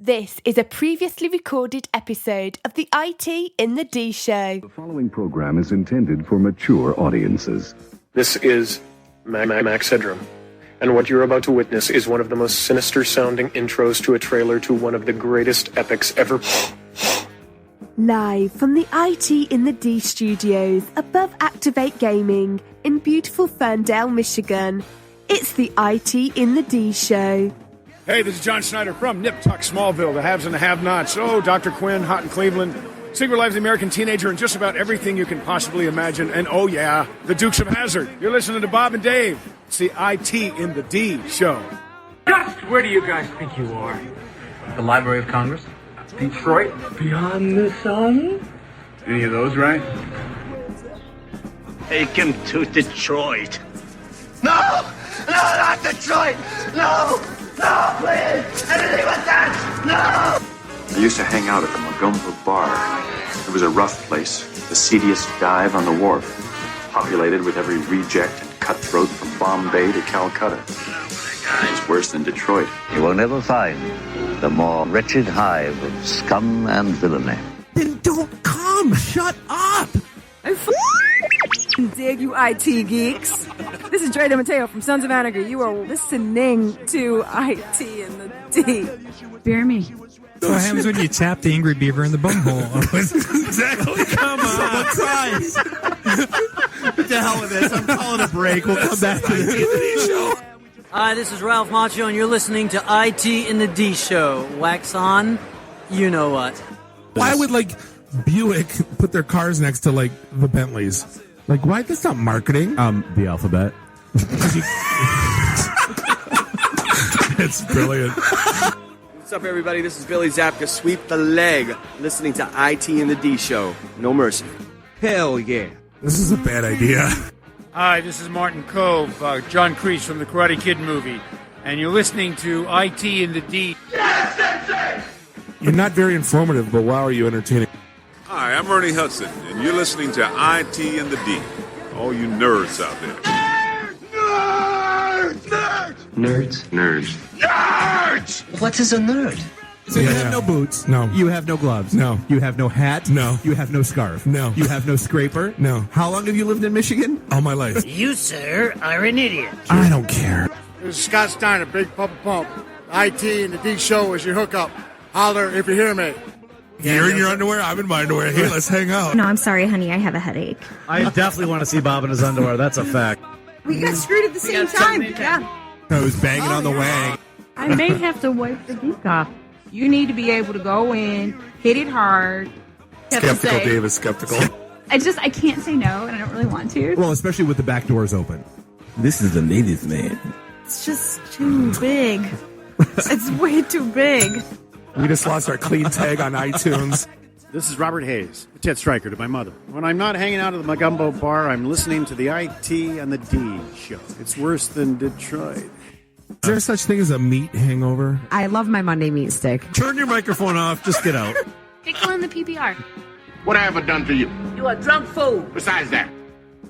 This is a previously recorded episode of the IT in the D Show. The following program is intended for mature audiences. This is Max Headroom, and what you're about to witness is one of the most sinister-sounding intros to a trailer to one of the greatest epics ever. Live from the IT in the D studios above Activate Gaming in beautiful Ferndale, Michigan, it's the IT in the D Show. Hey, this is John Schneider from Nip Tuck Smallville, the haves and the have-nots. Oh, Dr. Quinn, Hot in Cleveland, Secret Life of the American Teenager, and just about everything you can possibly imagine. And oh yeah, the Dukes of Hazzard. You're listening to Bob and Dave. It's the IT in the D Show. Just where do you guys think you are? The Library of Congress? Detroit? Beyond the sun? Any of those, right? Take him to Detroit. No! No, not Detroit! No! No, please! Anything but that! No! I used to hang out at the Magumba Bar. It was a rough place, the seediest dive on the wharf, populated with every reject and cutthroat from Bombay to Calcutta. It's worse than Detroit. You will never find the more wretched hive of scum and villainy. Then don't come! Shut up! I dig you IT geeks. This is Dre DeMatteo from Sons of Anarchy. You are listening to IT in the D. Bear me. So what happens when you tap the angry beaver in the bumhole? Exactly. Come on. Christ. What the hell with this? I'm calling a break. We'll come back to the show. Hi, this is Ralph Macchio, and you're listening to IT in the D Show. Wax on, you know what. Why would, Buick put their cars next to, the Bentleys? Why? That's not marketing. The alphabet. It's brilliant. What's up, everybody? This is Billy Zapka. Sweep the leg. Listening to IT in the D Show. No mercy. Hell yeah. This is a bad idea. Hi, this is Martin Cove, John Kreese from the Karate Kid movie, and you're listening to IT in the D. Yes, Sensei! You're not very informative, but wow, are you entertaining. Hi, I'm Ernie Hudson, and you're listening to IT in the D. All you nerds out there. Nerds! Nerds? Nerds. Nerds! What is a nerd? So you have no boots. No. You have no gloves. No. You have no hat. No. You have no scarf. No. You have no scraper. No. How long have you lived in Michigan? All my life. You, sir, are an idiot. I don't care. This is Scott Steiner, Big Papa Pump. IT in the D Show is your hookup. Holler if you hear me. You're in your underwear, I'm in my underwear. Hey, let's hang out. No, I'm sorry, honey. I have a headache. I definitely want to see Bob in his underwear. That's a fact. We got screwed at the same time. Yeah. I was banging on the wang. I may have to wipe the geek off. You need to be able to go in, hit it hard. Skeptical Dave is skeptical. I can't say no, and I don't really want to. Well, especially with the back doors open. This is the ladies' man. It's just too big. It's way too big. We just lost our clean tag on iTunes. This is Robert Hayes, Ted Stryker to my mother. When I'm not hanging out at the Magumbo Bar, I'm listening to the IT and the D Show. It's worse than Detroit. Is there such thing as a meat hangover? I love my Monday meat stick. Turn your microphone off. Just get out. Pickle in the PPR. What I ever done to you? You are drunk fool. Besides that.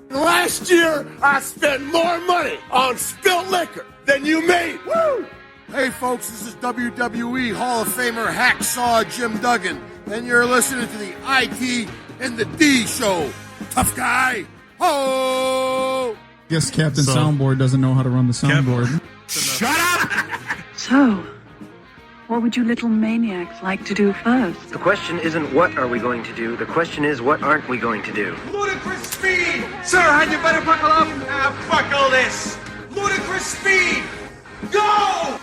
Last year, I spent more money on spilt liquor than you made. Woo! Hey, folks, this is WWE Hall of Famer Hacksaw Jim Duggan, and you're listening to the IT in the D Show. Tough guy. Ho! Guess Captain Soundboard doesn't know how to run the soundboard. Shut up! So, what would you little maniacs like to do first? The question isn't what are we going to do. The question is what aren't we going to do. Ludicrous speed! Sir, had you better buckle up? Buckle this! Ludicrous speed! Go!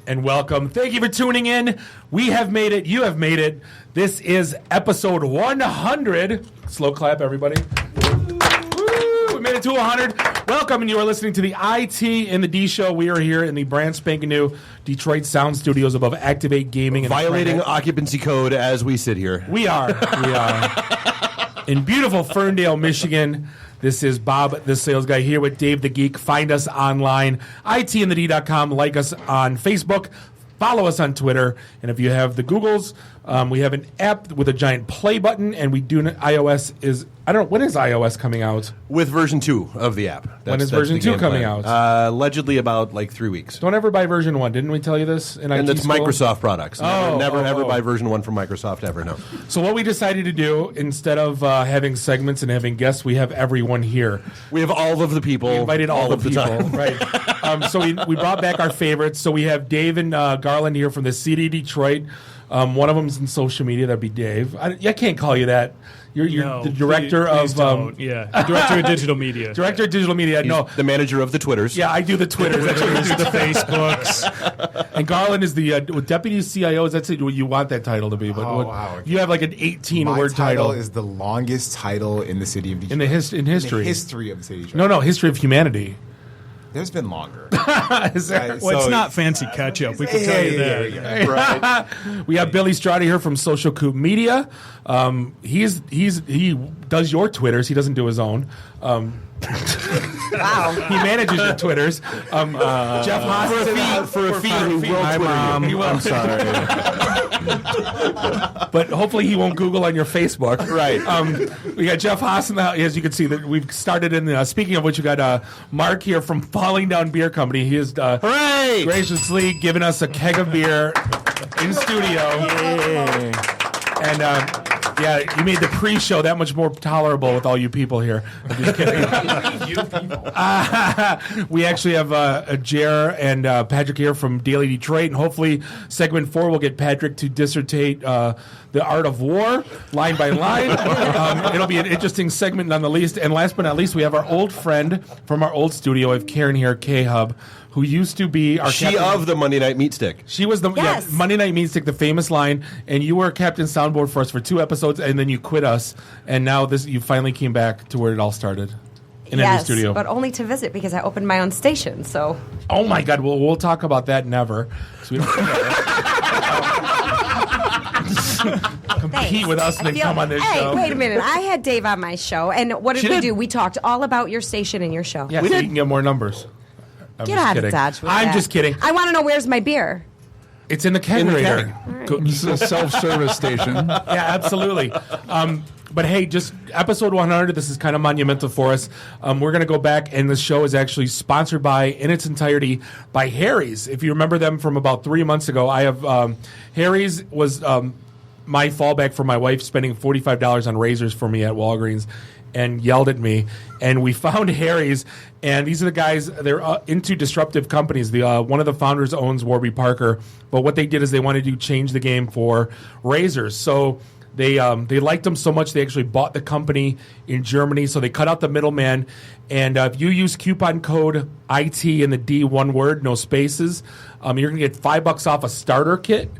And welcome. Thank you for tuning in. We have made it. You have made it. This is episode 100. Slow clap, everybody. Woo! We made it to 100. Welcome, and you are listening to the IT in the D Show. We are here in the brand spanking new Detroit Sound Studios above Activate Gaming. Violating occupancy code as we sit here. We are. In beautiful Ferndale, Michigan. This is Bob, the sales guy, here with Dave the Geek. Find us online, itinthed.com. Like us on Facebook. Follow us on Twitter, and if you have the Googles, we have an app with a giant play button, and we do iOS is. I don't know, when is iOS coming out? With version 2 of the app. When is version 2 coming out? Allegedly about like 3 weeks. Don't ever buy version 1. Didn't we tell you this? And it's Microsoft products. Never Oh. buy version 1 from Microsoft ever, no. So what we decided to do, instead of having segments and having guests, we have everyone here. We have all of the people. We invited all of the the people. time. Right. So we brought back our favorites. So we have Dave and Garland here from the City of Detroit. One of them's in social media. That'd be Dave. I can't call you that. You're the director please of director of digital media. Director of digital media. He's no, the manager of the Twitters. Yeah, I do the Twitters. The Facebooks. And Garland is the deputy CIO. That's it. You want that title to be? But Wow. You have like an 18-word My title. is the longest title in the city of Detroit. In history. In the history of the city of Detroit. No, history of humanity. There's been longer. Is there? Well, it's not fancy catch-up. We can tell you that. Yeah. Right. We have Billy Strada here from Social Coop Media. He does your Twitters. He doesn't do his own. Wow. He manages your Twitters. Jeff Haas For a fee, who will Twitter you. I'm sorry. But hopefully he won't Google on your Facebook. Right. We got Jeff Haas in the house. As you can see, that we've started in. Speaking of which, we got Mark here from Falling Down Beer Company. He is graciously giving us a keg of beer in studio. And yeah, you made the pre-show that much more tolerable with all you people here. I'm just kidding. You people. We actually have Jer and Patrick here from Daily Detroit, and hopefully segment 4 will get Patrick to dissertate the art of war, line by line. It'll be an interesting segment none the least. And last but not least, we have our old friend from our old studio. We have Karen here, K-Hubb, who used to be our captain of the Monday Night Meat Stick. She was the Monday Night Meat Stick, the famous line, and you were Captain Soundboard for us for 2 episodes, and then you quit us, and now you finally came back to where it all started in a new studio. But only to visit because I opened my own station. So. Oh my God! We'll talk about that never. So we don't compete with us and then come on this show. Hey, wait a minute! I had Dave on my show, and what did we do? We talked all about your station and your show. Yeah, so you can get more numbers. Get out of Dodge with I'm that. just kidding. I want to know where's my beer. It's in the kegerator. It's a self-service station. Yeah, absolutely. But hey, just episode 100, this is kind of monumental for us. We're going to go back, and this show is actually sponsored by, in its entirety, by Harry's. If you remember them from about 3 months ago, I have Harry's was my fallback for my wife spending $45 on razors for me at Walgreens and yelled at me. And we found Harry's, and these are the guys, they're into disruptive companies. One of the founders owns Warby Parker, but what they did is they wanted to change the game for razors. So they liked them so much they actually bought the company in Germany. So they cut out the middleman, and if you use coupon code IT in the D, one word, no spaces, you're going to get $5 off a starter kit.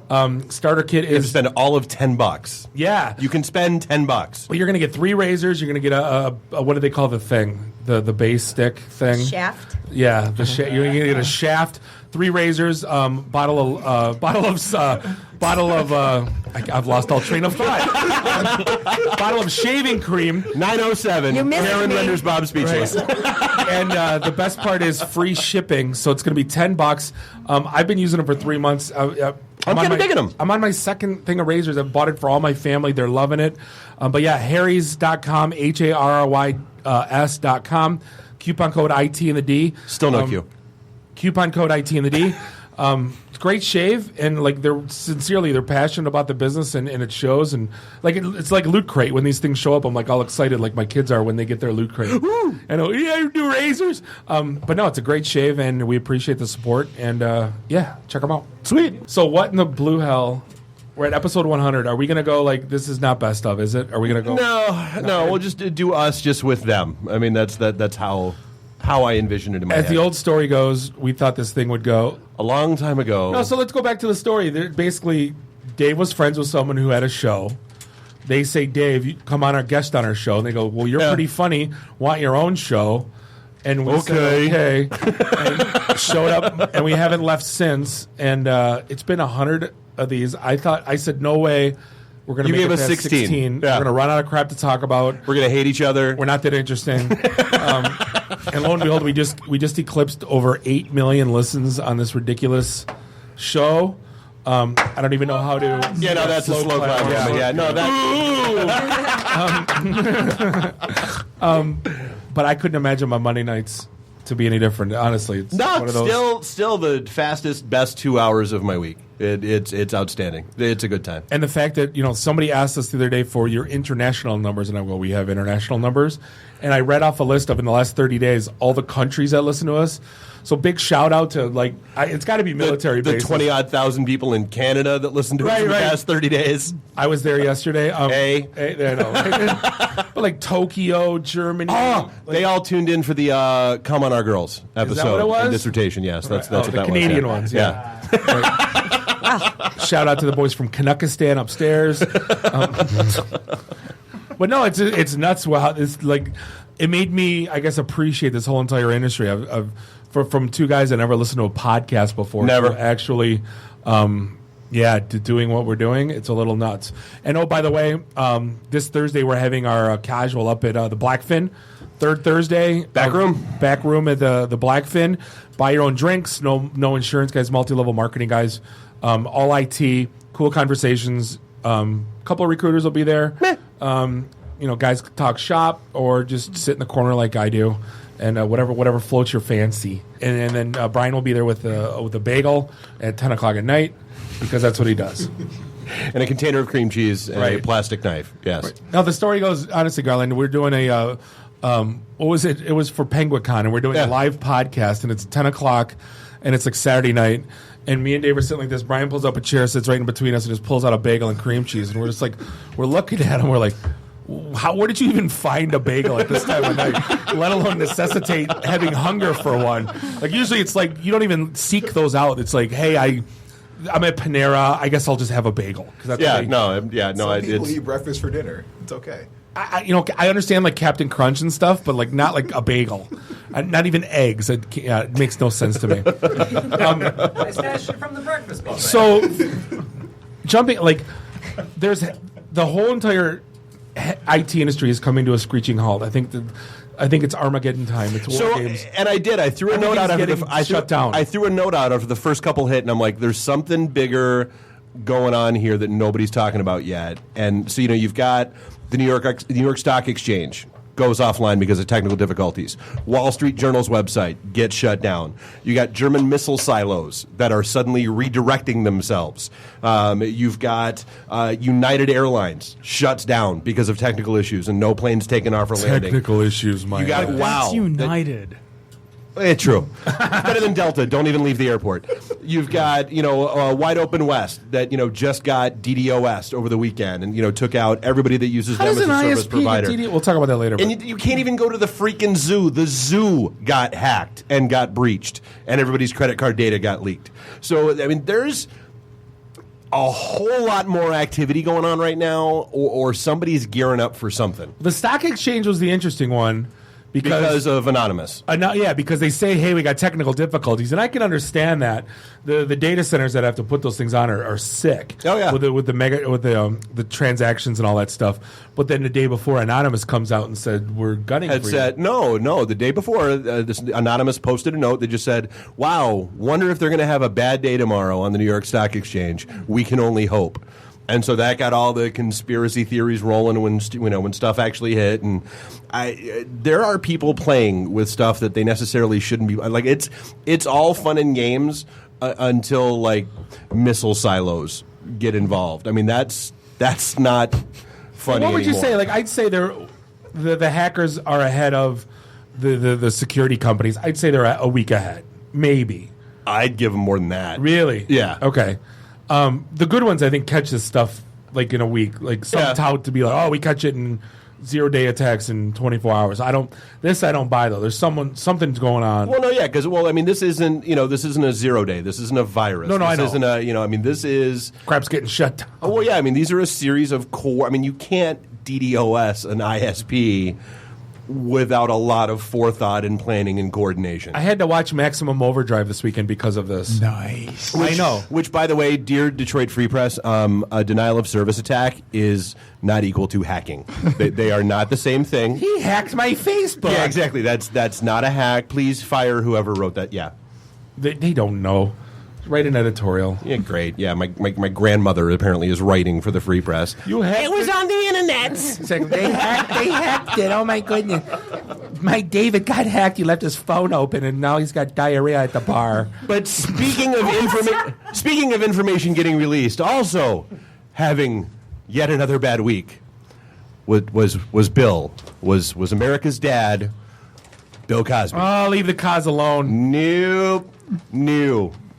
Starter kit is... You have to spend all of $10. Yeah. You can spend $10. Well, you're going to get 3 razors. You're going to get a what do they call the thing? The base stick thing? Shaft? Yeah. You're going to get a shaft, 3 razors, bottle of I've lost all train of thought. Bottle of shaving cream. 907. You missed Karen me. renders Bob speechless. Right. And the best part is free shipping, so it's going to be $10. I've been using them for 3 months. I'm kind of digging them. I'm on my second thing of razors. I've bought it for all my family. They're loving it. But yeah, Harrys.com, HARRYS.com. Coupon code IT in the D. Still no Q. Coupon code IT in the D. It's a great shave, and like they're passionate about the business, and it shows. And like it's like Loot Crate when these things show up. I'm like all excited, like my kids are when they get their Loot Crate. And you do razors. But no, it's a great shave, and we appreciate the support. And yeah, check them out. Sweet. So what in the blue hell? We're at episode 100. Are we going to go like this is not best of? Is it? Are we going to go? No. We'll just do us just with them. I mean, that's how I envisioned it in my head. As the old story goes, we thought this thing would go a long time ago. No, so let's go back to the story. Basically, Dave was friends with someone who had a show. They say, Dave, you come on our guest on our show. And they go, well, you're pretty funny. Want your own show? And we said, okay. And showed up, and we haven't left since. And it's been 100 of these. I said, no way. We're going to make gave it us past 16. We're going to run out of crap to talk about. We're going to hate each other. We're not that interesting. And lo and behold, we just eclipsed over 8 million listens on this ridiculous show. I don't even know how to. Yeah, no, that's a slow clap. Yeah, no, that. But I couldn't imagine my Monday nights to be any different. Honestly, it's one of those. Still the fastest, best 2 hours of my week. It's outstanding. It's a good time. And the fact that somebody asked us the other day for your international numbers, and I go, we have international numbers, and I read off a list of in the last 30 days all the countries that listen to us. So big shout out to it's got to be military the bases. 20-odd thousand people in Canada that listened to us in the past 30 days. I was there yesterday. I know. But Tokyo, Germany. Oh, they all tuned in for the "Come on Our Girls" episode. Is that what it was? And dissertation. Yes, that's what the that Canadian was. ones. Yeah. Shout out to the boys from Canuckistan upstairs. But no, it's nuts. Wow, it's it made me, I guess, appreciate this whole entire industry from two guys that never listened to a podcast before. Never. To actually, doing what we're doing. It's a little nuts. And by the way, this Thursday we're having our casual up at the Blackfin. Third Thursday, back room at the Blackfin. Buy your own drinks. No insurance guys. Multi-level marketing guys. All IT. Cool conversations. Couple of recruiters will be there. Guys talk shop or just sit in the corner like I do, and whatever floats your fancy. And then Brian will be there with a bagel at 10 o'clock at night because that's what he does. And a container of cream cheese and a plastic knife. Yes. Right. Now the story goes, honestly, Garland, we're doing a what was it? It was for PenguinCon, and we're doing a live podcast, and it's 10 o'clock, and it's Saturday night. And me and Dave are sitting like this. Brian pulls up a chair, sits right in between us, and just pulls out a bagel and cream cheese. And we're just we're looking at him. We're like, where did you even find a bagel at this time of night? Let alone necessitate having hunger for one. Usually it's you don't even seek those out. It's hey, I'm at Panera. I guess I'll just have a bagel. Some people eat breakfast for dinner. It's okay. I understand Captain Crunch and stuff, but not a bagel, not even eggs. It makes no sense to me. I snatched it from the breakfast buffet. So, jumping there's the whole entire IT industry is coming to a screeching halt. I think it's Armageddon time. It's war games. And I did. I threw a note out after shut down. I threw a note out after the first couple hit, and I'm like, there's something bigger going on here that nobody's talking about yet. And so you've got the New York Stock Exchange goes offline because of technical difficulties. Wall Street Journal's website gets shut down. You got German missile silos that are suddenly redirecting themselves. You've got United Airlines shuts down because of technical issues and no planes taken off or landing. Technical issues, Mike. You got That's United. It's true. It's better than Delta. Don't even leave the airport. You've got, Wide Open West that, just got DDoS'd over the weekend and, took out everybody that uses them as a service provider. We'll talk about that later. And you can't even go to the freaking zoo. The zoo got hacked and got breached, and everybody's credit card data got leaked. So, there's a whole lot more activity going on right now, or somebody's gearing up for something. The stock exchange was the interesting one. Because of Anonymous. Because they say, hey, we got technical difficulties. And I can understand that. The data centers that have to put those things on are sick. Oh, yeah. With the transactions and all that stuff. But then the day before, Anonymous comes out and said, we're gunning for you. No. The day before, this Anonymous posted a note that just said, wow, wonder if they're going to have a bad day tomorrow on the New York Stock Exchange. We can only hope. And so that got all the conspiracy theories rolling when stuff actually hit. And there are people playing with stuff that they necessarily shouldn't be. It's all fun and games until missile silos get involved. That's not funny. What would you anymore. say? I'd say the hackers are ahead of the security companies. I'd say they're a week ahead, maybe. I'd give them more than that. Really? Yeah. Okay. The good ones, I think, catch this stuff in a week. Some tout to be we catch it in 0-day attacks in 24 hours. I don't buy though. There's something's going on. Well, no, yeah, because this isn't a 0-day. This isn't a virus. No, I know. This isn't this is crap's getting shut down. Oh, well, yeah. These are a series of core. You can't DDoS an ISP without a lot of forethought and planning and coordination. I had to watch Maximum Overdrive this weekend because of this. Nice. I know. Which, by the way, dear Detroit Free Press, a denial of service attack is not equal to hacking. They are not the same thing. He hacked my Facebook. Yeah, exactly. That's not a hack. Please fire whoever wrote that. Yeah. They don't know. Write an editorial. Yeah, great. Yeah, my grandmother apparently is writing for the Free Press. It was on the internet. It's like, they hacked it. Oh my goodness. My David got hacked. He left his phone open, and now he's got diarrhea at the bar. But speaking of information getting released, also having yet another bad week was Bill, was America's dad, Bill Cosby. Oh, leave the cause alone. Nope.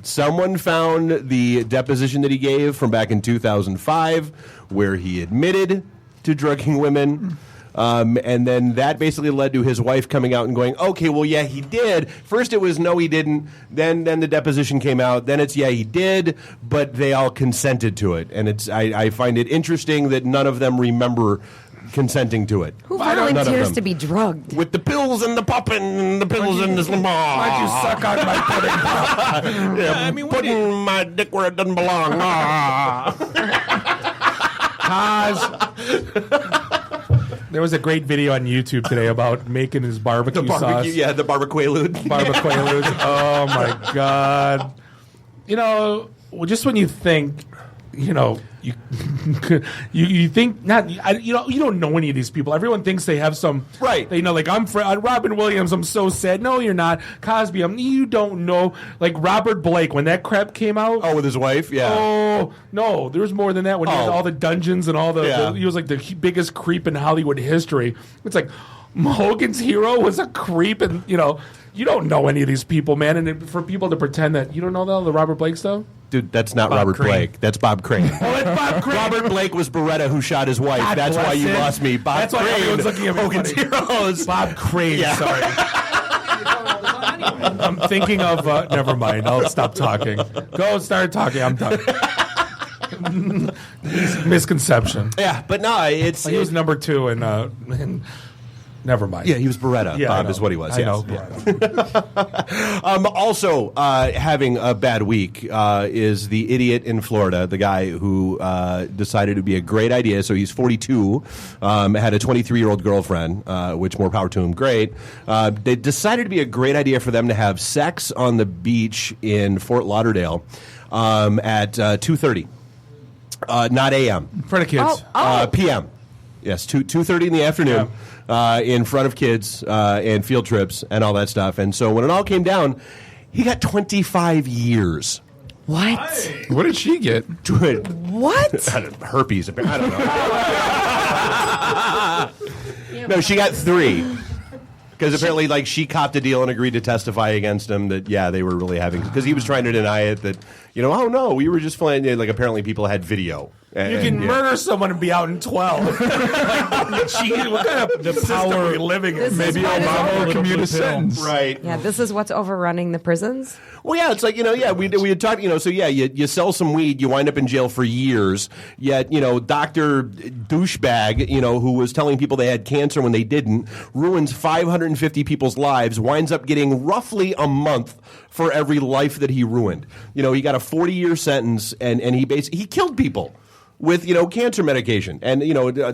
Someone found the deposition that he gave from back in 2005 where he admitted to drugging women. And then that basically led to his wife coming out and going, okay, well, yeah, he did. First it was, no, he didn't. Then the deposition came out. Then it's, yeah, he did, but they all consented to it. And I find it interesting that none of them remember consenting to it. Who volunteers to be drugged? With the pills and the popping and the pills and the Why'd you suck on my pudding pop? Yeah, putting my dick where it doesn't belong. There was a great video on YouTube today about making his barbecue sauce. Yeah, the barbaquelude. Oh, my God. Just when you think, you think not, you don't know any of these people. Everyone thinks they have some, right? They know, like, I'm Robin Williams. I'm so sad. No, you're not. Cosby. You don't know. Like Robert Blake, when that crap came out. Oh, with his wife. Yeah. Oh no, there was more than that. When he had all the dungeons and all he was like the biggest creep in Hollywood history. It's like Hogan's hero was a creep, and you don't know any of these people, man. And for people to pretend that you don't know the Robert Blake stuff. Dude, that's not Bob Robert Crane. Blake. That's Bob Crane. Oh, it's Bob Crane. Robert Blake was Beretta who shot his wife. God That's why you bless him. lost me. Bob That's Crane. why everyone's looking at me Hogan's funny. Heroes. Bob Crane. Yeah. Sorry. I'm thinking of. Never mind. I'll stop talking. Go start talking. I'm done. Misconception. Yeah, but no, he was number 2 in never mind. Yeah, he was Beretta. Yeah, Bob is what he was. I know. Also, having a bad week is the idiot in Florida, the guy who decided it would be a great idea. So he's 42, had a 23-year-old girlfriend, which more power to him. Great. They decided to be a great idea for them to have sex on the beach in Fort Lauderdale at 2:30, not a.m. In front of kids. P.m. Yes, 2:30 in the afternoon. In front of kids and field trips and all that stuff. And so when it all came down, he got 25 years. What? What did she get? What? Herpes. I don't know. No, she got 3. Because apparently, like, she copped a deal and agreed to testify against him that, yeah, they were really having... Because he was trying to deny it that, oh, no, we were just playing... Like, apparently people had video. You can murder someone and be out in 12. What kind of system are we living in? Maybe Obama will commute a sentence. Right. Yeah, this is what's overrunning the prisons. Well, yeah, it's like, we had talked, so yeah, you sell some weed, you wind up in jail for years, yet, Dr. Douchebag, who was telling people they had cancer when they didn't, ruins 550 people's lives, winds up getting roughly a month for every life that he ruined. He got a 40-year sentence, and he killed people with, cancer medication and,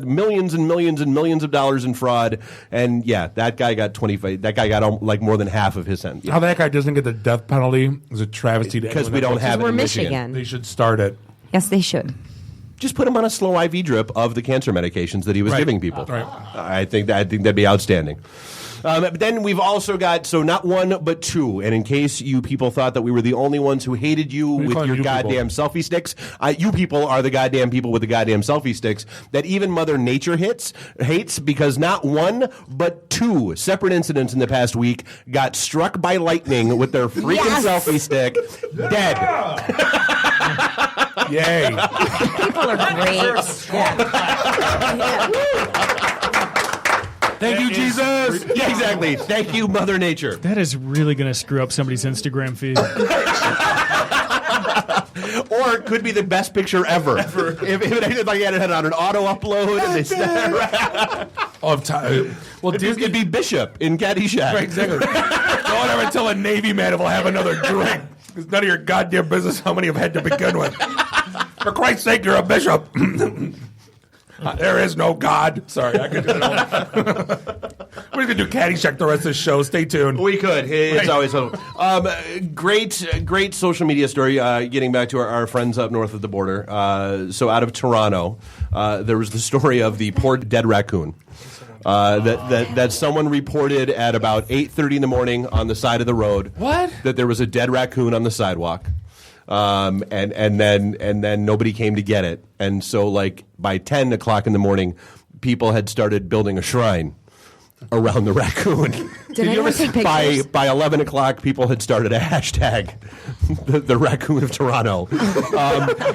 millions and millions and millions of dollars in fraud. And yeah, that guy got 25. That guy got like more than half of his sentence. How that guy doesn't get the death penalty is a travesty. Because we don't have it in Michigan. They should start it. Yes, they should. Just put him on a slow IV drip of the cancer medications that he was giving people. Right. I think that'd be outstanding. But then we've also got, so not one, but 2. And in case you people thought that we were the only ones who hated you with your goddamn selfie sticks, you people are the goddamn people with the goddamn selfie sticks that even Mother Nature hates because not one, but 2 separate incidents in the past week got struck by lightning with their freaking selfie stick, dead. Yay. People are great. Thank you, Jesus. Yeah, exactly. Thank you, Mother Nature. That is really going to screw up somebody's Instagram feed. Or it could be the best picture ever. If it had on an auto upload. It'd be Bishop in Caddyshack. Right, exactly. Don't ever tell a Navy man if I'll have another drink. It's none of your goddamn business how many I've had to begin with. For Christ's sake, you're a bishop. There is no God. Sorry, I could do it. We're going to do Caddyshack the rest of the show. Stay tuned. We could. It's Right. always fun. Great social media story. Getting back to our friends up north of the border. So out of Toronto, there was the story of the poor dead raccoon. That someone reported at about 8:30 in the morning on the side of the road. What? That there was a dead raccoon on the sidewalk, and then nobody came to get it, and so like by 10 o'clock in the morning, people had started building a shrine around the raccoon. Did anyone take pictures? By 11 o'clock, people had started a hashtag, the raccoon of Toronto.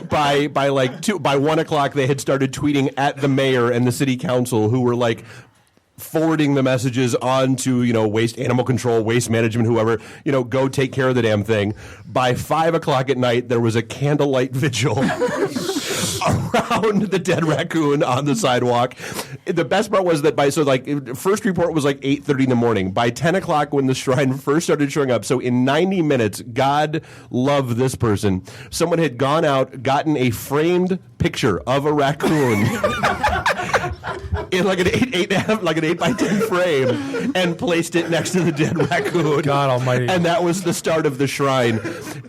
By 1 o'clock, they had started tweeting at the mayor and the city council, who were like forwarding the messages on to, waste animal control, waste management, whoever, go take care of the damn thing. By 5 o'clock at night, there was a candlelight vigil around the dead raccoon on the sidewalk. The best part was that first report was like 8:30 in the morning. By 10 o'clock, when the shrine first started showing up, so in 90 minutes, God love this person, someone had gone out, gotten a framed picture of a raccoon in like an 8 by 10 frame, and placed it next to the dead raccoon. God almighty. And that was the start of the shrine.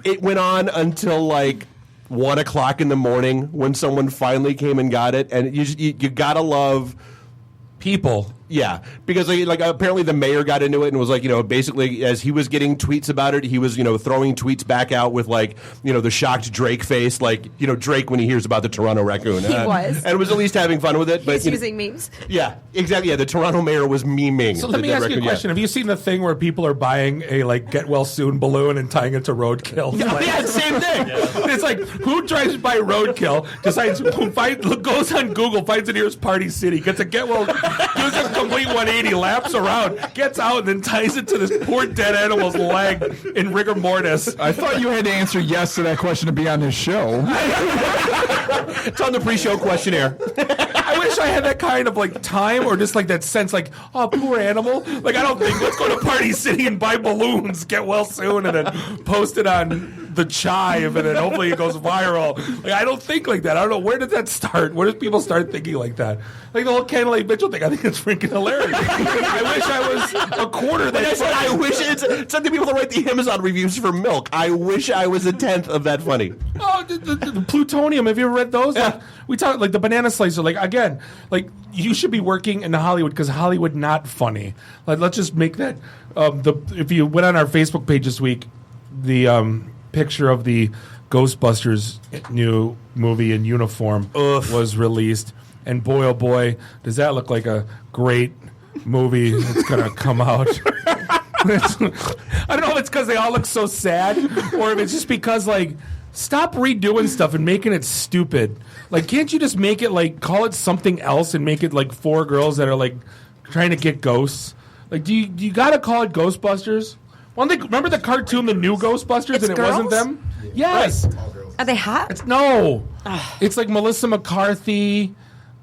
It went on until like 1 o'clock in the morning when someone finally came and got it. And you gotta love people. Yeah, because apparently the mayor got into it and was like, basically as he was getting tweets about it, he was, throwing tweets back out with the shocked Drake face, Drake when he hears about the Toronto raccoon. He was. And was at least having fun with it. He's using memes. Yeah, exactly. Yeah, the Toronto mayor was memeing. So let me ask you a question. Have you seen the thing where people are buying a get well soon balloon and tying it to roadkill? Yeah, same thing. It's like, who drives by roadkill, decides, goes on Google, finds the nearest party city, gets a get well, does a complete 180, laps around, gets out, and then ties it to this poor dead animal's leg in rigor mortis. I thought you had to answer yes to that question to be on this show. It's on the pre-show questionnaire. I wish I had that kind of time, or just that sense, oh, poor animal. I don't think, let's go to Party City and buy balloons, get well soon, and then post it on the Chive, and then hopefully it goes viral. I don't think like that. I don't know, where did that start? Where did people start thinking like that? The whole candlelight vigil thing, I think it's freaking hilarious. I wish I was a quarter that. I said, I wish it's something people that write the Amazon reviews for milk. I wish I was a tenth of that funny. Oh, the plutonium. Have you ever read those? Yeah. We talk the banana slicer. Again, you should be working in Hollywood because Hollywood not funny. Let's just make that. If you went on our Facebook page this week, the picture of the Ghostbusters new movie in uniform was released, and boy, oh boy, does that look like a great movie that's gonna come out. I don't know if it's because they all look so sad, or if it's just because stop redoing stuff and making it stupid. Can't you just make it call it something else and make it four girls that are trying to get ghosts? Do you gotta call it Ghostbusters? Remember the cartoon, the new Ghostbusters, It's and it girls? wasn't them? Yes. Right. Are they hot? No. It's Melissa McCarthy,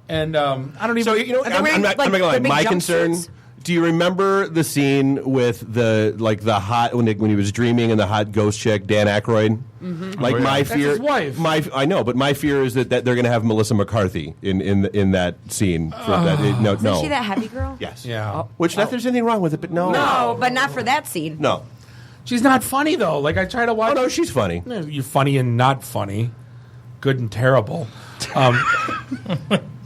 and I don't even. So I'm not gonna lie. My concern. Do you remember the scene with the hot when he was dreaming and the hot ghost chick Dan Aykroyd? Mm-hmm. My That's fear. his wife. I know, but my fear is that they're going to have Melissa McCarthy in that scene. For that. No. Isn't she that heavy girl? Yes. Yeah. Which not there's anything wrong with it, but no. No, but not for that scene. No. She's not funny though. I try to watch. Oh no, she's funny. You're funny and not funny, good and terrible.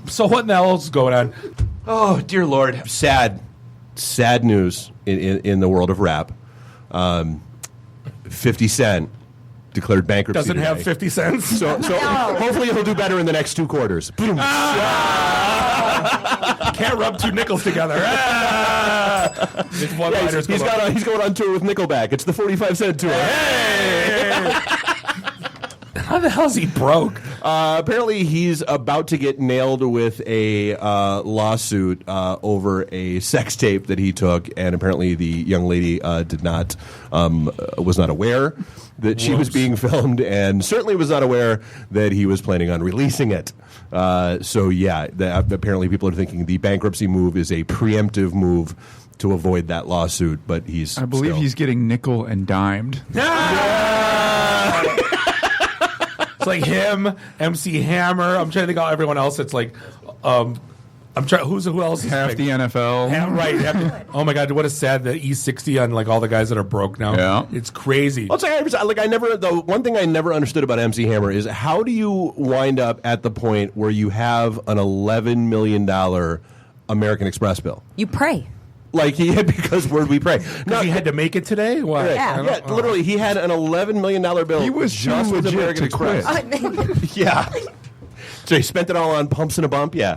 So what the hell is going on? Oh dear Lord, sad news in the world of rap. 50 Cent declared bankruptcy. Doesn't today. have 50 cents. So hopefully he'll do better in the next 2 quarters. Boom. Can't rub two nickels together. He's going on tour with Nickelback. It's the 45 Cent tour. Hey! How the hell is he broke? Apparently, he's about to get nailed with a lawsuit over a sex tape that he took, and apparently the young lady was not aware that she was being filmed, and certainly was not aware that he was planning on releasing it. Apparently people are thinking the bankruptcy move is a preemptive move to avoid that lawsuit, but I believe he's getting nickel and dimed. It's him, MC Hammer. I'm trying to think of everyone else. It's I'm trying. Who else is Half big? the NFL. Right. Oh my God, what a sad the E60 on like all the guys that are broke now. Yeah. It's crazy. Well, the one thing I never understood about MC Hammer is how do you wind up at the point where you have an $11 million American Express bill? You pray. Like he had, because where'd we pray? No, he had to make it today. Why? Yeah, literally, he had an $11 million bill. He was just too with legit American to quit. Express. Yeah. So he spent it all on pumps and a bump. Yeah.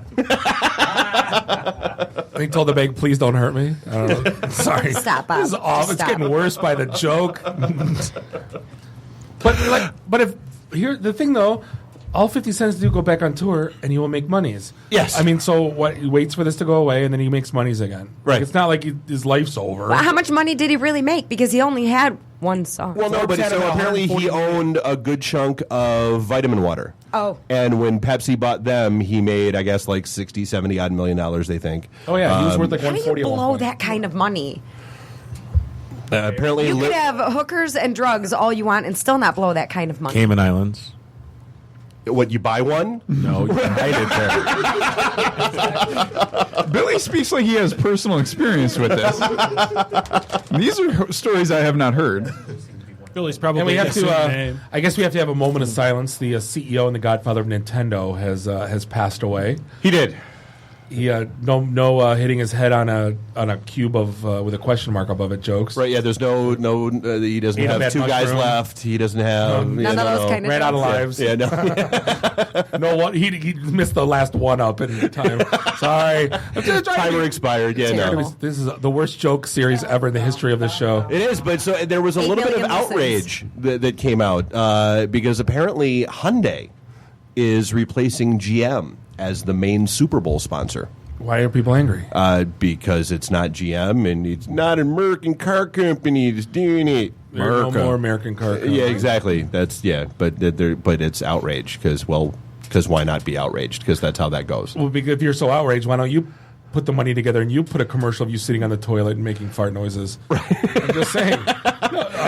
He told the bank, "Please don't hurt me." I don't know. Sorry. Stop, Bob. This is awful. It's Stop. getting worse by the joke. but if here the thing though. All 50 Cents do go back on tour, and he will make monies. Yes. I mean, so what? He waits for this to go away, and then he makes monies again. Right. Like, it's not like his life's over. Well, how much money did he really make? Because he only had one song. Well, no, but it's at so about apparently he 140 owned a good chunk of vitamin water. Oh. And when Pepsi bought them, he made, I guess, like 60, 70 odd $1 million, they think. Oh, yeah. He was worth like How do you 140 at one blow point. that kind of money? Apparently, You could have hookers and drugs all you want and still not blow that kind of money. Cayman Islands. What, you buy one? No, you can hide it there. Billy speaks like he has personal experience with this. These are stories I have not heard. Billy's probably And we have the to. name. I guess we have to have a moment of silence. The CEO and the godfather of Nintendo has passed away. He did. He no hitting his head on a cube of with a question mark above it jokes. Right, yeah, there's no he doesn't He had a have bad two guys mushroom. left. He doesn't have... None of those kind of Ran out of jokes. lives. Yeah, no. No one. He missed the last one up in time. Sorry. Timer expired, yeah, no. This is the worst joke series ever in the history of this show. It is, but so there was a 8 little bit of million listens. outrage that came out because apparently Hyundai is replacing GM as the main Super Bowl sponsor. Why are people angry? Because it's not GM and it's not an American car company that's doing it. There are no more American car companies. Yeah, exactly. But it's outrage because why not be outraged? Because that's how that goes. Well, because if you're so outraged, why don't you put the money together and you put a commercial of you sitting on the toilet and making fart noises? I'm just saying.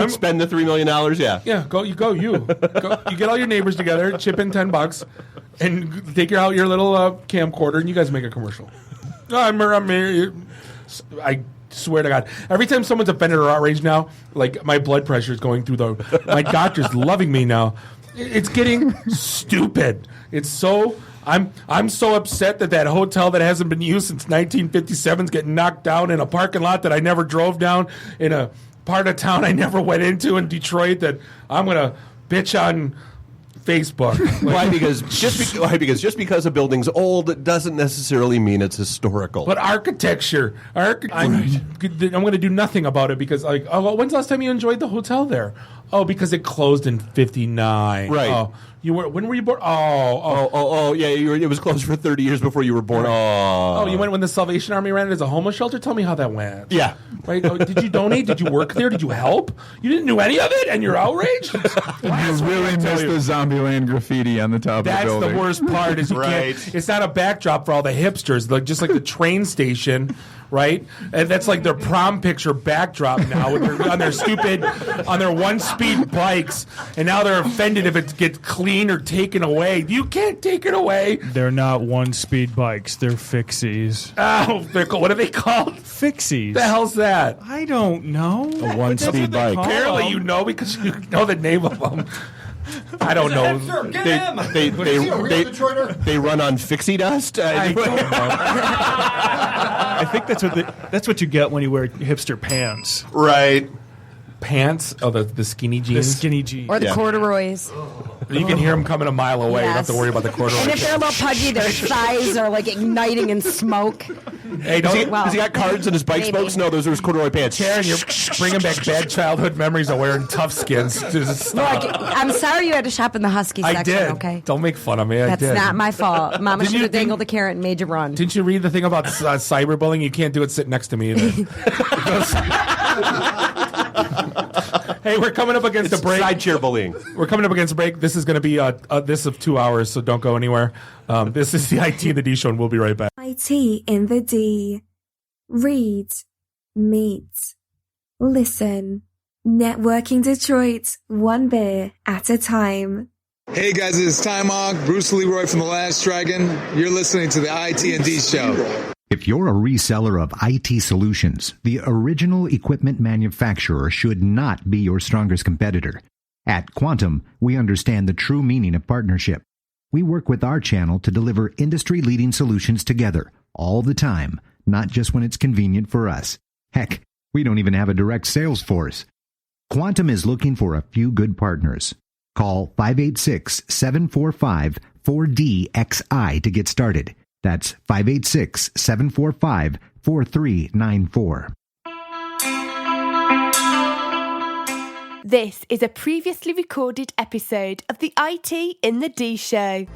Spend the $3 million, yeah. Yeah, you get all your neighbors together, chip in $10, and take out your little camcorder, and you guys make a commercial. I swear to God, every time someone's offended or outraged now, like my blood pressure is going through my doctor's loving me now. It's getting stupid. It's so. I'm so upset that hotel that hasn't been used since 1957 is getting knocked down in a parking lot that I never drove down in a part of town I never went into in Detroit that I'm gonna bitch on Facebook. Why? Because just because a building's old doesn't necessarily mean it's historical. But architecture, I'm going to do nothing about it because, like, when's the last time you enjoyed the hotel there? Oh, because it closed in '59. Right. Oh, when were you born? Yeah. It was closed for 30 years before you were born. Oh, you went when the Salvation Army ran it as a homeless shelter? Tell me how that went. Yeah. Right? Oh, did you donate? Did you work there? Did you help? You didn't do any of it, and you're outraged? You really missed the Zombieland graffiti on the top of the That's building. the worst part. Is you can't, it's not a backdrop for all the hipsters, just like the train station, right? And that's like their prom picture backdrop now on their one-speed bikes, and now they're offended if it gets clean or taken away. You can't take it away. They're not one-speed bikes. They're fixies. Oh, what are they called? Fixies. The hell's that? I don't know. A one-speed bike. Apparently, you know because you know the name of them. I don't know. They run on fixie dust. I don't know. I think that's what you get when you wear hipster pants. Right. Pants? Oh, the skinny jeans? The skinny jeans. Or the corduroys. You can hear them coming a mile away. You don't have to worry about the corduroy. And if they're a little pudgy, their thighs are like igniting in smoke. Hey, does he got cards in his bike spokes? No, those are his corduroy pants. Karen, you're bringing back bad childhood memories of wearing tough skins. Just stop. Look, I'm sorry you had to shop in the Husky I section, did. okay? Don't make fun of me. That's I did. not my fault. Mama Didn't should you- have dangled the carrot and made you run. Didn't you read the thing about cyberbullying? You can't do it sitting next to me either. Hey, we're coming up against a break. Side chair bullying. We're coming up against a break. This is going to be this of 2 hours, so don't go anywhere. This is the IT and the D Show, and we'll be right back. IT in the D. Read, meet, listen. Networking Detroit, one beer at a time. Hey guys, it's Time Hawk, Bruce Leroy from The Last Dragon. You're listening to the IT&D Show. If you're a reseller of IT solutions, the original equipment manufacturer should not be your strongest competitor. At Quantum, we understand the true meaning of partnership. We work with our channel to deliver industry-leading solutions together, all the time, not just when it's convenient for us. Heck, we don't even have a direct sales force. Quantum is looking for a few good partners. Call 586-745-4DXI to get started. That's 586-745-4394. This is a previously recorded episode of the IT in the D Show.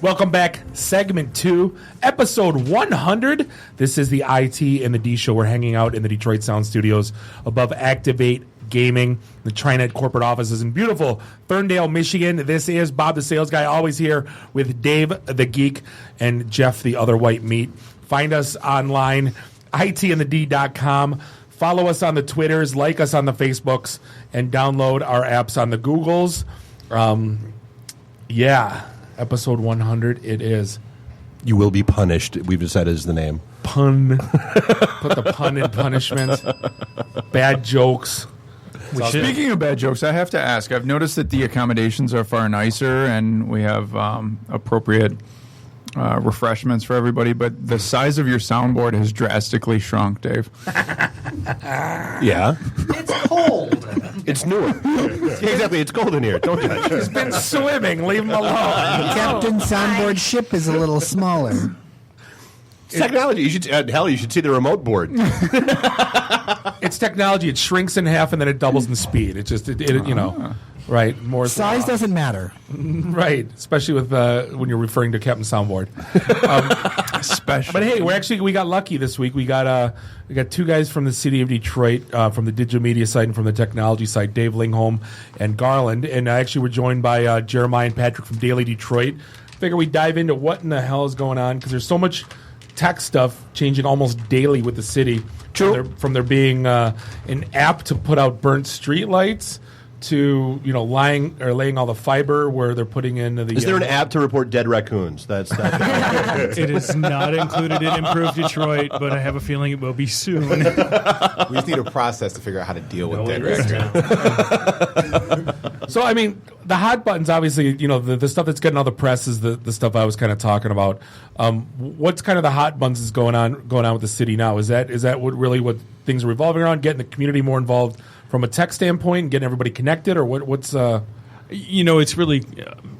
Welcome back, segment 2, episode 100. This is the IT in the D Show. We're hanging out in the Detroit Sound Studios above Activate Gaming, the TriNet corporate offices in beautiful Ferndale, Michigan. This is Bob the Sales Guy, always here with Dave the Geek and Jeff the Other White Meat. Find us online, itandthed.com. Follow us on the Twitters, like us on the Facebooks, and download our apps on the Googles. Episode 100 it is. You will be punished, we've decided is the name. Pun. Put the pun in punishment. Bad jokes. Speaking of bad jokes, I have to ask. I've noticed that the accommodations are far nicer, and we have appropriate refreshments for everybody. But the size of your soundboard has drastically shrunk, Dave. Yeah, it's cold. It's newer. Exactly, it's cold in here. Don't judge. He's been swimming. Leave him alone. Captain Soundboard ship is a little smaller. It's technology. You should you should see the remote board. It's technology. It shrinks in half and then it doubles in speed. It just right? More size doesn't matter, right? Especially with when you're referring to Captain Soundboard. Especially, but hey, we got lucky this week. We got two guys from the city of Detroit, from the digital media side and from the technology side, Dave Lingholm and Garland, and actually we're joined by Jeremiah and Patrick from Daily Detroit. Figure we dive into what in the hell is going on because there's so much tech stuff changing almost daily with the city. True. From there being an app to put out burnt street lights to laying all the fiber where they're putting in the. Is there an app to report dead raccoons? That's It is not included in Improve Detroit, but I have a feeling it will be soon. We just need a process to figure out how to deal with dead raccoons. So I mean, the hot buttons, obviously, the stuff that's getting all the press is the stuff I was kind of talking about. What's kind of the hot buttons is going on with the city now? Is that what things are revolving around? Getting the community more involved from a tech standpoint and getting everybody connected, or what's? It's really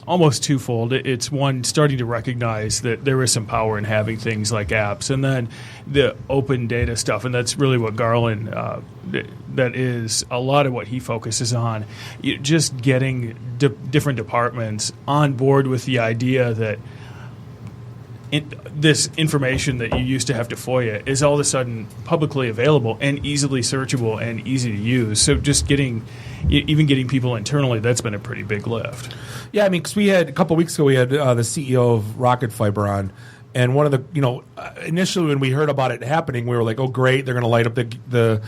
almost twofold. It's one, starting to recognize that there is some power in having things like apps, and then the open data stuff, and that's really what Garland. That is a lot of what he focuses on. Just getting different departments on board with the idea that this information that you used to have to FOIA is all of a sudden publicly available and easily searchable and easy to use. So just getting people internally, that's been a pretty big lift. Yeah, I mean, because we had a couple of weeks ago, we had the CEO of Rocket Fiber on. And one of the, initially when we heard about it happening, we were like, "Oh, great! They're going to light up the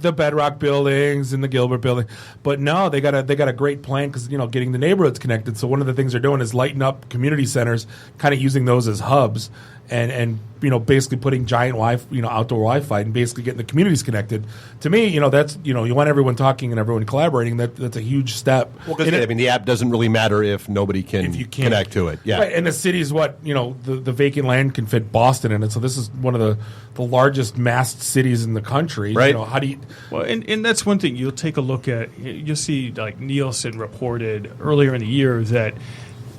Bedrock buildings and the Gilbert building." But no, they got a great plan because getting the neighborhoods connected. So one of the things they're doing is lighting up community centers, kind of using those as hubs, and basically putting giant outdoor Wi-Fi and basically getting the communities connected. To me, that's you want everyone talking and everyone collaborating. That's a huge step. Well, because the app doesn't really matter if nobody can connect to it. Yeah, right. And the city's the vacant land can fit Boston in it. So this is one of the largest massed cities in the country. Right. How do you? Well, and that's one thing you'll take a look at. You'll see like Nielsen reported earlier in the year that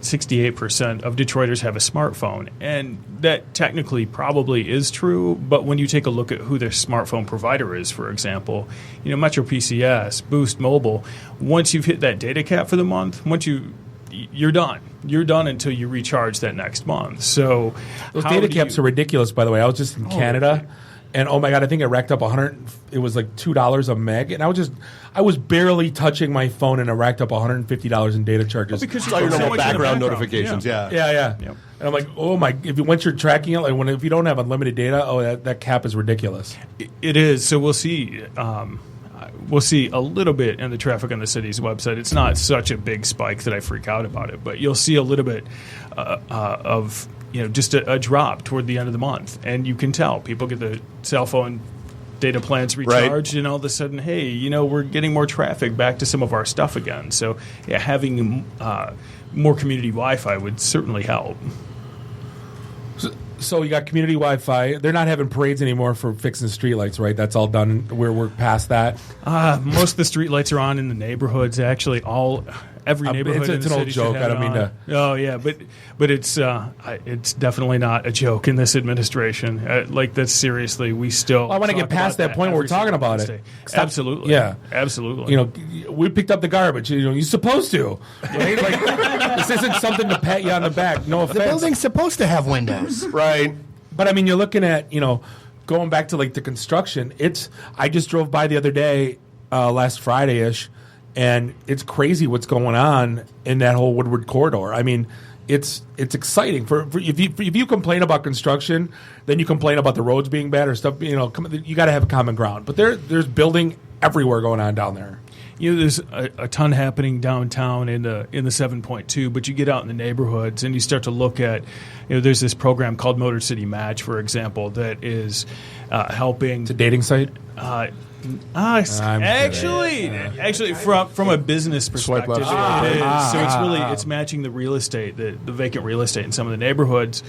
68% of Detroiters have a smartphone, and that technically probably is true, but when you take a look at who their smartphone provider is, for example, Metro PCS, Boost Mobile, once you've hit that data cap for the month, you're done. You're done until you recharge that next month. So those data caps are ridiculous, by the way. I was just in Canada. And oh my God, I think it racked up it was like $2 a meg, and I was barely touching my phone, and it racked up $150 in data charges. Because it's all your normal background notifications, yeah. Yep. And I'm like, oh my! Once you're tracking it, if you don't have unlimited data, that cap is ridiculous. It is. So we'll see. we'll see a little bit in the traffic on the city's website. It's not such a big spike that I freak out about it, but you'll see a little bit of just a drop toward the end of the month, and you can tell people get the cell phone data plans recharged, and all of a sudden, hey, we're getting more traffic back to some of our stuff again. So having more community Wi-Fi would certainly help. So you got community Wi-Fi. They're not having parades anymore for fixing streetlights, right? That's all done. We're past that. Most of the streetlights are on in the neighborhoods. Actually, every neighborhood. It's in the an city old joke. should have I don't mean to. Oh yeah, but it's definitely not a joke in this administration. That's seriously. We still. I want to get past that point where we're talking about it. Absolutely. Yeah. Absolutely. We picked up the garbage. You're supposed to. Right? This isn't something to pat you on the back. No offense. The building's supposed to have windows. Right. But I mean, you're looking at, going back to the construction. I just drove by the other day, last Friday-ish, and it's crazy what's going on in that whole Woodward corridor. I mean, it's exciting. If you complain about construction, then you complain about the roads being bad or stuff. You got to have a common ground. But there's building everywhere going on down there. There's a ton happening downtown in the 7.2, but you get out in the neighborhoods and you start to look at, there's this program called Motor City Match, for example, that is helping. It's a dating site? Actually, from a business perspective, it is. So it's matching the real estate, the vacant real estate in some of the neighborhoods.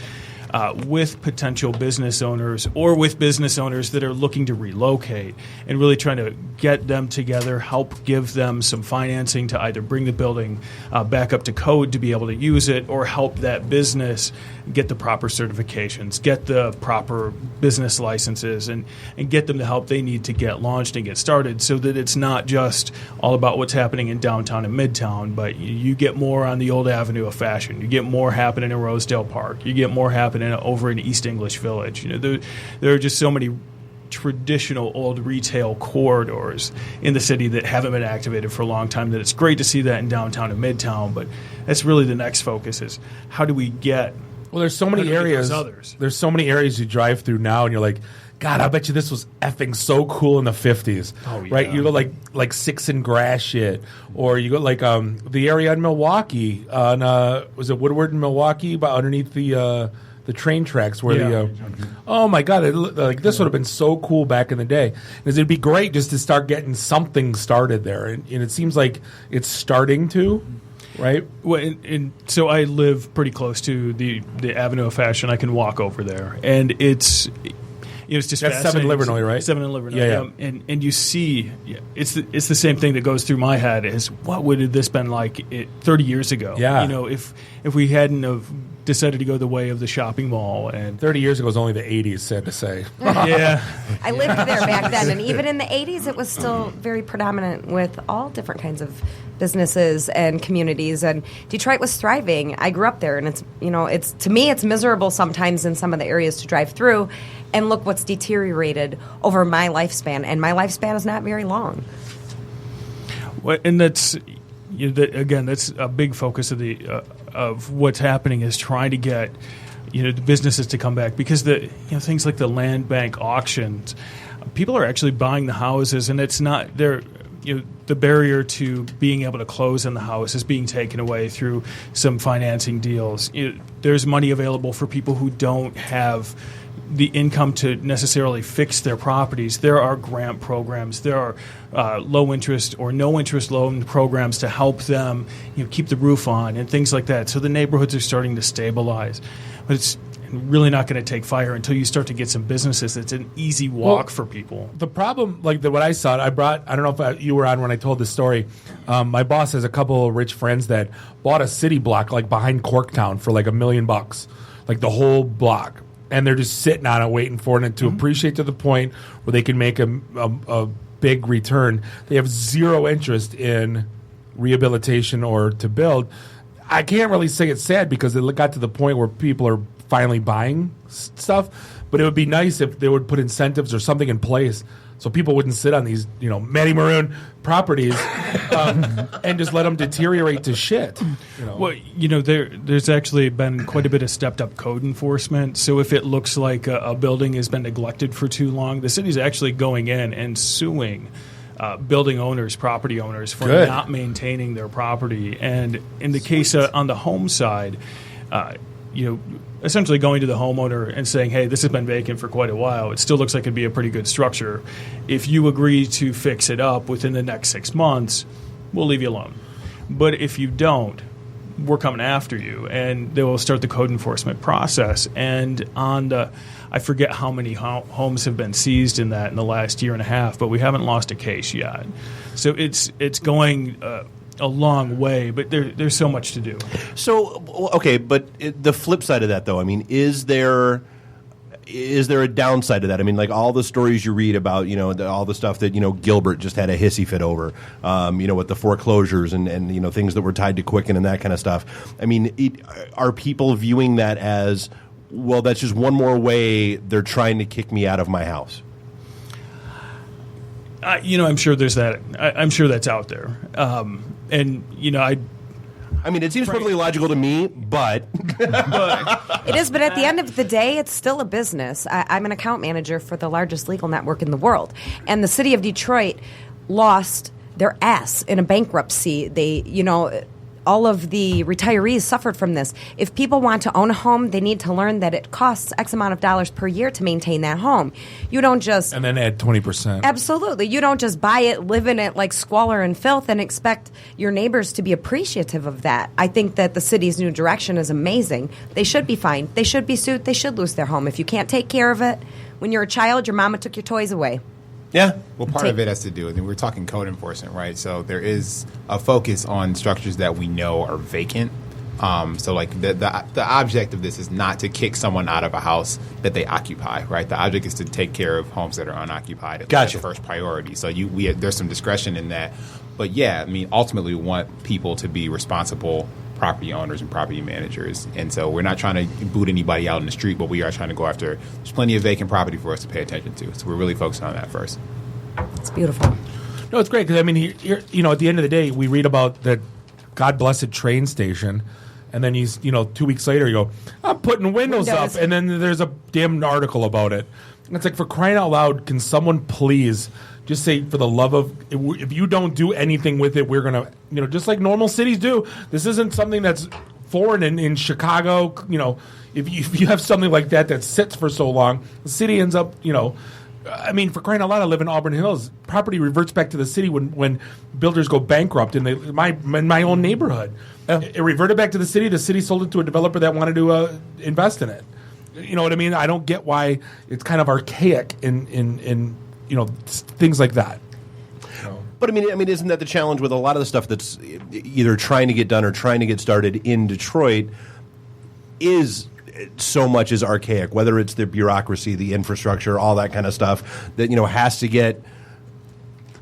With potential business owners or with business owners that are looking to relocate, and really trying to get them together, help give them some financing to either bring the building back up to code to be able to use it, or help that business get the proper certifications, get the proper business licenses, and get them the help they need to get launched and get started, so that it's not just all about what's happening in downtown and midtown, but you get more on the old avenue of fashion. You get more happening in Rosedale Park. You get more happening over in East English Village. There are just so many traditional old retail corridors in the city that haven't been activated for a long time, that it's great to see that in downtown and midtown, but that's really the next focus is how do we get. Well, there's so many areas. There's so many areas you drive through now, and you're like, God, I bet you this was effing so cool in the 50s. Oh, yeah. Right? You go like Six and Grass shit, or you go the area in Milwaukee on was it Woodward in Milwaukee, but underneath the train tracks where oh my God, this would have been so cool back in the day. Because it'd be great just to start getting something started there, and it seems like it's starting to. Right. Well, and so I live pretty close to the Avenue of Fashion. I can walk over there, and it's just that's 7 Livernois, right? 7 in Livernois. Yeah. And you see, it's the same thing that goes through my head is what would have this been like 30 years ago? Yeah. If we hadn't have decided to go the way of the shopping mall. And 30 years ago was only the 80s, sad to say. Yeah. I lived there back then, and even in the 80s, it was still very predominant with all different kinds of businesses and communities, and Detroit was thriving. I grew up there, and it's to me it's miserable sometimes in some of the areas to drive through, and look what's deteriorated over my lifespan, and my lifespan is not very long. Well, and that's that's a big focus of what's happening is trying to get the businesses to come back, because things like the land bank auctions, people are actually buying the houses, and it's not the barrier to being able to close on the house is being taken away through some financing deals. There's money available for people who don't have the income to necessarily fix their properties. There are grant programs. There are low interest or no interest loan programs to help them keep the roof on and things like that. So the neighborhoods are starting to stabilize. But it's really not going to take fire until you start to get some businesses. It's an easy walk for people. The problem, what I saw, I don't know if you were on when I told this story. My boss has a couple of rich friends that bought a city block behind Corktown for $1 million, the whole block. And they're just sitting on it, waiting for it to appreciate to the point where they can make a big return. They have zero interest in rehabilitation or to build. I can't really say it's sad because it got to the point where people are finally buying stuff. But it would be nice if they would put incentives or something in place so people wouldn't sit on these, Matty Maroon properties and just let them deteriorate to shit. Well, there's actually been quite a bit of stepped-up code enforcement. So if it looks like a building has been neglected for too long, the city's actually going in and suing building owners, property owners, for Good. not maintaining their property. And in the case on the home side, essentially going to the homeowner and saying, hey, this has been vacant for quite a while. It still looks like it'd be a pretty good structure. If you agree to fix it up within the next 6 months, we'll leave you alone. But if you don't, we're coming after you, and they will start the code enforcement process. And I forget how many homes have been seized in the last year and a half, but we haven't lost a case yet. So it's going a long way, but there's so much to do. So, okay, but the flip side of that, though, I mean, is there a downside to that? I mean, like all the stories you read about, all the stuff that, Gilbert just had a hissy fit over, with the foreclosures and things that were tied to Quicken and that kind of stuff. I mean, are people viewing that as, well, that's just one more way they're trying to kick me out of my house? I'm sure there's that. I'm sure that's out there. I mean, it seems perfectly logical to me, but It is, but at the end of the day, it's still a business. I'm an account manager for the largest legal network in the world, and the city of Detroit lost their ass in a bankruptcy. All of the retirees suffered from this. If people want to own a home, they need to learn that it costs X amount of dollars per year to maintain that home. You don't just... And then add 20%. Absolutely. You don't just buy it, live in it like squalor and filth, and expect your neighbors to be appreciative of that. I think that the city's new direction is amazing. They should be fined. They should be sued. They should lose their home. If you can't take care of it, when you're a child, your mama took your toys away. Yeah. Well, part of it has to do with, and we're talking code enforcement, right? So there is a focus on structures that we know are vacant. So like the object of this is not to kick someone out of a house that they occupy, right? The object is to take care of homes that are unoccupied. That's the first priority. So there's some discretion in that. But yeah, I mean, ultimately we want people to be responsible property owners and property managers. And so we're not trying to boot anybody out in the street, but we are trying to go after, there's plenty of vacant property for us to pay attention to. So we're really focusing on that first. It's beautiful. No, it's great because, I mean, at the end of the day, we read about the God blessed train station, and then 2 weeks later you go, I'm putting windows up, and then there's a damn article about it. And it's like, for crying out loud, can someone please just say, for the love of, if you don't do anything with it, we're going to, just like normal cities do. This isn't something that's foreign in Chicago. If you have something like that sits for so long, the city ends up, I mean, for crying out loud, I live in Auburn Hills. Property reverts back to the city when builders go bankrupt in my own neighborhood. It reverted back to the city. The city sold it to a developer that wanted to invest in it. You know what I mean? I don't get why it's kind of archaic in things like that. But I mean, isn't that the challenge with a lot of the stuff that's either trying to get done or trying to get started in Detroit? Is so much is archaic, whether it's the bureaucracy, the infrastructure, all that kind of stuff that has to get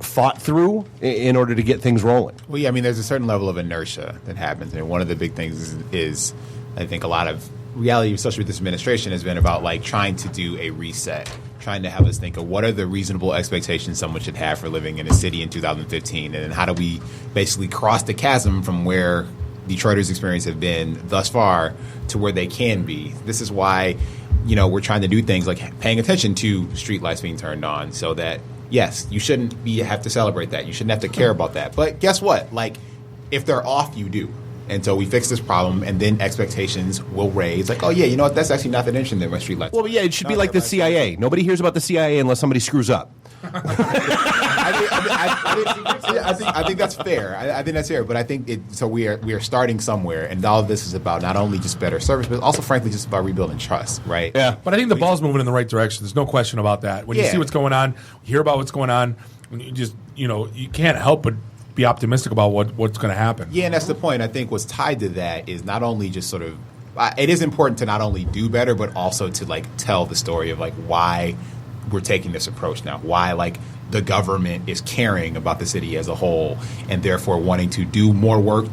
fought through in order to get things rolling. Well, yeah, I mean, there's a certain level of inertia that happens, and one of the big things is I think a lot of reality, especially with this administration, has been about like trying to do a reset, trying to have us think of what are the reasonable expectations someone should have for living in a city in 2015, and then how do we basically cross the chasm from where Detroiters' experience have been thus far to where they can be. This is why, we're trying to do things like paying attention to streetlights being turned on, so that yes, you shouldn't have to celebrate that. You shouldn't have to care about that. But guess what? Like, if they're off, you do. And so we fix this problem, and then expectations will raise. Like, oh yeah, you know what? That's actually not that interesting that my streetlights. Well, yeah, it should be like the CIA. Nobody hears about the CIA unless somebody screws up. I think that's fair. I think that's fair. But I think we are starting somewhere, and all of this is about not only just better service, but also, frankly, just about rebuilding trust, right? Yeah. But I think the ball's moving in the right direction. There's no question about that. When you see what's going on, hear about what's going on, when you just you can't help but be optimistic about what's going to happen. Yeah, and that's the point. I think what's tied to that is not only just sort of it is important to not only do better, but also to like tell the story of like why we're taking this approach now, why like the government is caring about the city as a whole, and therefore wanting to do more work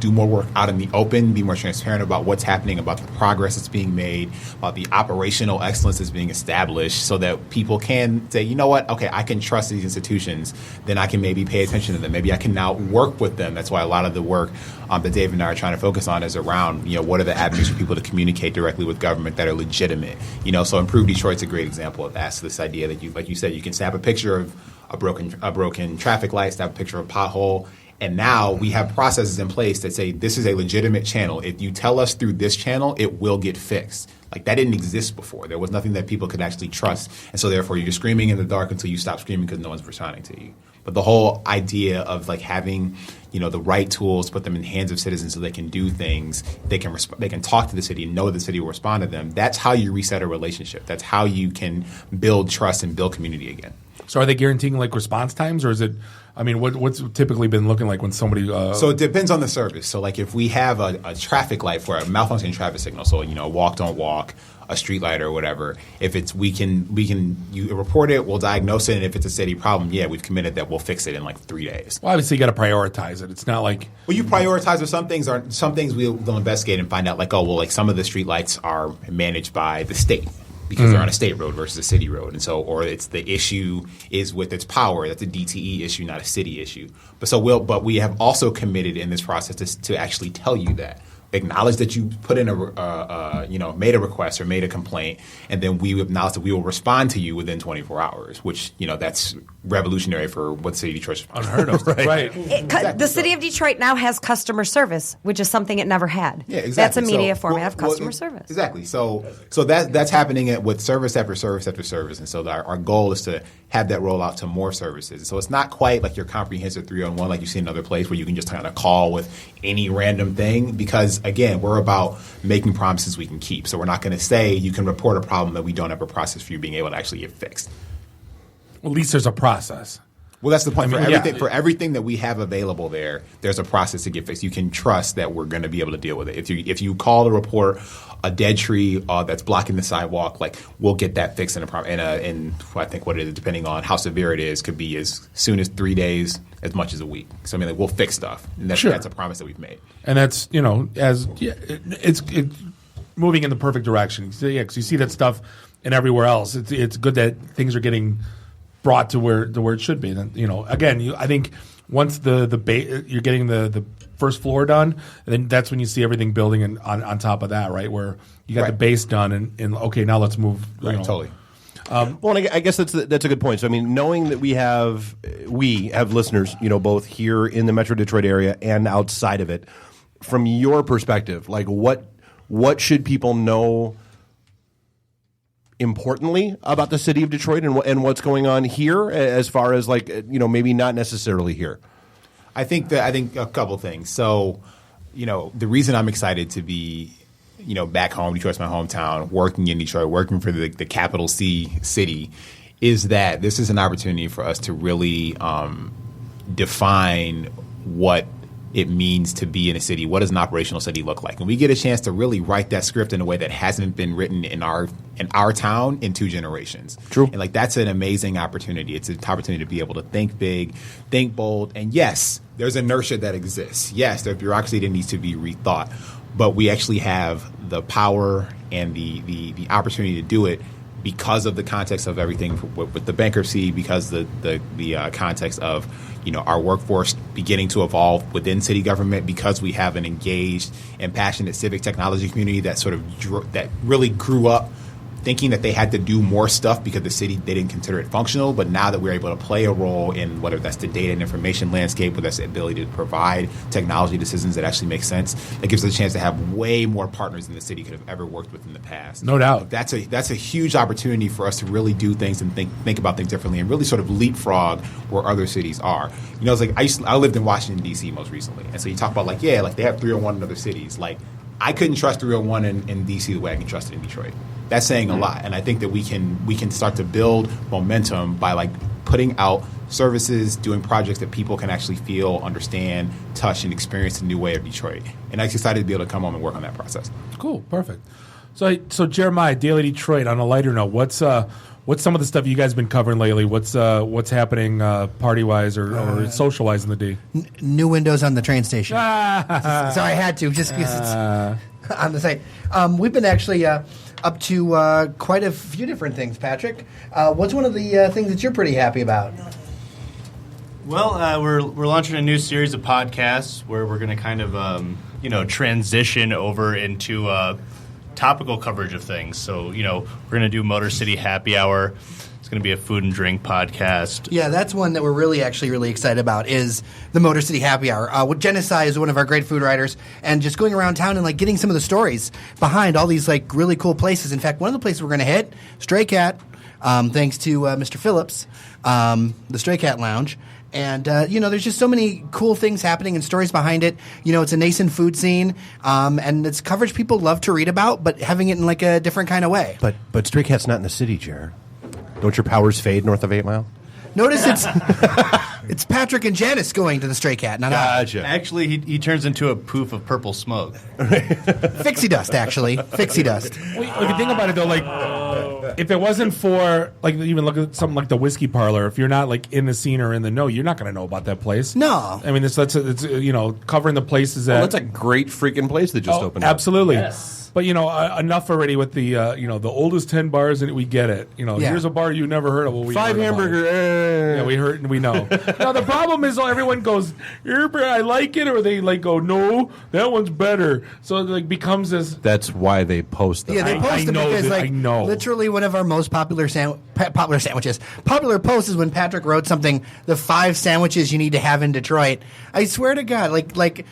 out in the open, be more transparent about what's happening, about the progress that's being made, about the operational excellence that's being established, so that people can say, you know what, okay, I can trust these institutions, then I can maybe pay attention to them. Maybe I can now work with them. That's why a lot of the work that Dave and I are trying to focus on is around, what are the avenues for people to communicate directly with government that are legitimate? So Improve Detroit's a great example of that. So this idea that like you said, you can snap a picture a broken traffic light, snap a picture of a pothole. And now we have processes in place that say this is a legitimate channel. If you tell us through this channel, it will get fixed. Like, that didn't exist before. There was nothing that people could actually trust. And so therefore you're screaming in the dark until you stop screaming because no one's responding to you. But the whole idea of like having, the right tools, put them in the hands of citizens so they can do things, they can talk to the city and know the city will respond to them. That's how you reset a relationship. That's how you can build trust and build community again. So are they guaranteeing like response times, or is it? I mean, what's typically been looking like when somebody? So it depends on the service. So like if we have a traffic light for a malfunctioning traffic signal, so walk don't walk, a street light or whatever. If it's you report it, we'll diagnose it, and if it's a city problem, we've committed that we'll fix it in like 3 days. Well, obviously you got to prioritize it. It's not like you prioritize, but some things we'll investigate and find out like some of the street lights are managed by the state, because they're on a state road versus a city road. And so, or it's the issue is with its power. That's a DTE issue, not a city issue. But we have also committed in this process to actually tell you that. Acknowledge that you put in made a request or made a complaint, and then we acknowledge that we will respond to you within 24 hours, which, that's revolutionary for what the city of Detroit's unheard of. Right. The city of Detroit now has customer service, which is something it never had. Yeah, exactly. That's a media format of customer service. Exactly. So that's happening with service after service after service. And so our goal is to have that roll out to more services. So it's not quite like your comprehensive 3-on-1 like you see in another place where you can just kind of call with any random thing, because, again, we're about making promises we can keep. So we're not going to say you can report a problem that we don't have a process for you being able to actually get fixed. Well, at least there's a process. Well, that's the point. For everything that we have available there's a process to get fixed. You can trust that we're going to be able to deal with it. If you call to report a dead tree that's blocking the sidewalk, like, we'll get that fixed in I think what it is, depending on how severe it is, could be as soon as 3 days, as much as a week. So we'll fix stuff, and that's a promise that we've made. And that's it's moving in the perfect direction. So, because you see that stuff and everywhere else. It's good that things are getting brought to where it should be. And again, I think once you're getting the first floor done, then that's when you see everything building on top of that, right? Where you got the base done, and okay, now let's move. Totally. Well, and I guess that's a good point. So, knowing that we have listeners, both here in the Metro Detroit area and outside of it, from your perspective, like what should people know importantly about the city of Detroit and what's going on here, as far as maybe not necessarily here? I think a couple things. So, the reason I'm excited to be back home, Detroit's my hometown, working in Detroit, working for the capital C city, is that this is an opportunity for us to really define what it means to be in a city. What does an operational city look like? And we get a chance to really write that script in a way that hasn't been written in our town in 2 generations. True. And that's an amazing opportunity. It's an opportunity to be able to think big, think bold. And yes, there's inertia that exists. Yes, there's bureaucracy that needs to be rethought. But we actually have the power and the opportunity to do it because of the context of everything with the bankruptcy, because the context of our workforce beginning to evolve within city government, because we have an engaged and passionate civic technology community that really grew up thinking that they had to do more stuff because the city, they didn't consider it functional. But now that we're able to play a role in whether that's the data and information landscape, whether that's the ability to provide technology decisions that actually make sense, that gives us a chance to have way more partners than the city could have ever worked with in the past. No doubt. That's a huge opportunity for us to really do things and think about things differently and really sort of leapfrog where other cities are. It's like I lived in Washington, D.C. most recently. And so you talk about they have 301 in other cities. I couldn't trust 301 in D.C. the way I can trust it in Detroit. That's saying a lot, and I think that we can start to build momentum by putting out services, doing projects that people can actually feel, understand, touch, and experience the new way of Detroit. And I'm excited to be able to come home and work on that process. Cool, perfect. So Jeremiah, Daily Detroit. On a lighter note, what's some of the stuff you guys been covering lately? What's happening party wise or social wise in the D? New windows on the train station. So I had to just because it's on the site. We've been actually up to quite a few different things. Patrick, what's one of the things that you're pretty happy about? Well, we're launching a new series of podcasts where we're going to kind of transition over into topical coverage of things. So we're going to do Motor City Happy Hour. It's going to be a food and drink podcast. Yeah, that's one that we're really excited about is the Motor City Happy Hour. Genesai is one of our great food writers, and just going around town and like getting some of the stories behind all these like really cool places. In fact, one of the places we're going to hit, Stray Cat, thanks to Mr. Phillips, the Stray Cat Lounge. And, there's just so many cool things happening and stories behind it. It's a nascent food scene, and it's coverage people love to read about, but having it in like a different kind of way. But Stray Cat's not in the city, Jer. Don't your powers fade north of 8 Mile? Notice it's Patrick and Janice going to the Stray Cat, not Gotcha. Actually, he turns into a poof of purple smoke. Fixie dust, actually. Fixie dust. Well, if you think about it, though, like, if it wasn't for, like, even look at something like the Whiskey Parlor, if you're not, like, in the scene or in the know, you're not going to know about that place. No. I mean, it's covering the places that... Well, that's a great freaking place that just opened up. Absolutely. Yes. But, enough already with the, the oldest 10 bars, and we get it. Here's a bar you never heard of. Well, we 5 hamburger. Yeah, we heard and we know. Now, the problem is everyone goes, I like it, or they, like, go, no, that one's better. So it, like, becomes this... That's why they post them. Yeah, they post them because, like, literally one of our most popular popular posts is when Patrick wrote something, the 5 sandwiches you need to have in Detroit. I swear to God, like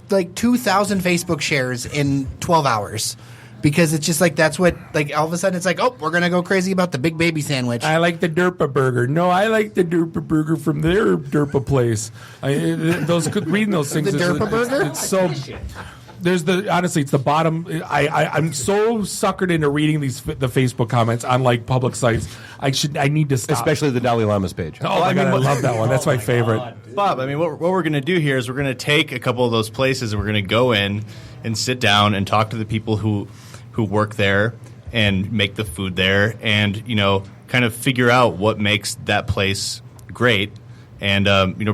2,000 Facebook shares in 12 hours. Because it's just like that's what, like, all of a sudden it's like, oh, we're going to go crazy about the Big Baby sandwich. I like the Derpa Burger. No, I like the Derpa Burger from their Derpa place. Reading those things. The Derpa Burger? It's so... honestly, it's the bottom. I'm so suckered into reading the Facebook comments on like public sites. I need to stop. Especially the Dalai Lama's page. Oh my God, I love that one. That's my favorite. Bob, I mean, what we're going to do here is we're going to take a couple of those places and we're going to go in and sit down and talk to the people who work there and make the food there and, kind of figure out what makes that place great. And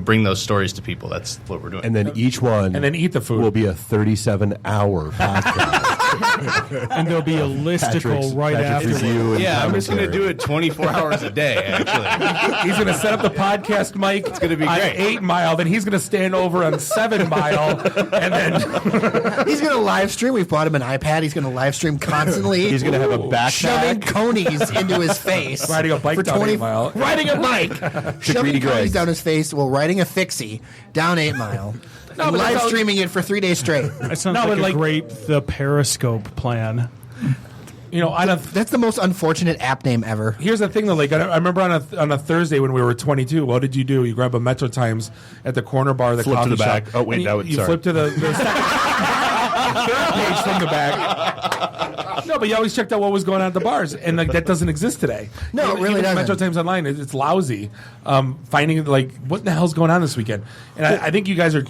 bring those stories to people. That's what we're doing. And then each one, and then eat the food, will be a 37-hour podcast. And there'll be a listicle right after. Yeah, I'm just going to do it 24 hours a day. Actually, he's going to set up the podcast mic. It's going to be great. 8 Mile. Then he's going to stand over on 7 Mile, and then he's going to live stream. We've bought him an iPad. He's going to live stream constantly. He's going to have a backpack, shoving conies into his face, riding a bike for down 8 Mile, riding a bike, shoving conies down his face while riding a fixie down 8 Mile. And live streaming it for 3 days straight. That sounds like the Periscope plan. That's the most unfortunate app name ever. Here's the thing, though. Like, I remember on a Thursday when we were 22. What did you do? You grab a Metro Times at the corner bar of the coffee to the shop. back. Oh wait, you sorry. flip to the third page from the back. No, but you always checked out what was going on at the bars, and like that doesn't exist today. No, it really doesn't. Metro Times Online, it's lousy. Finding like what in the hell's going on this weekend, and I think you guys are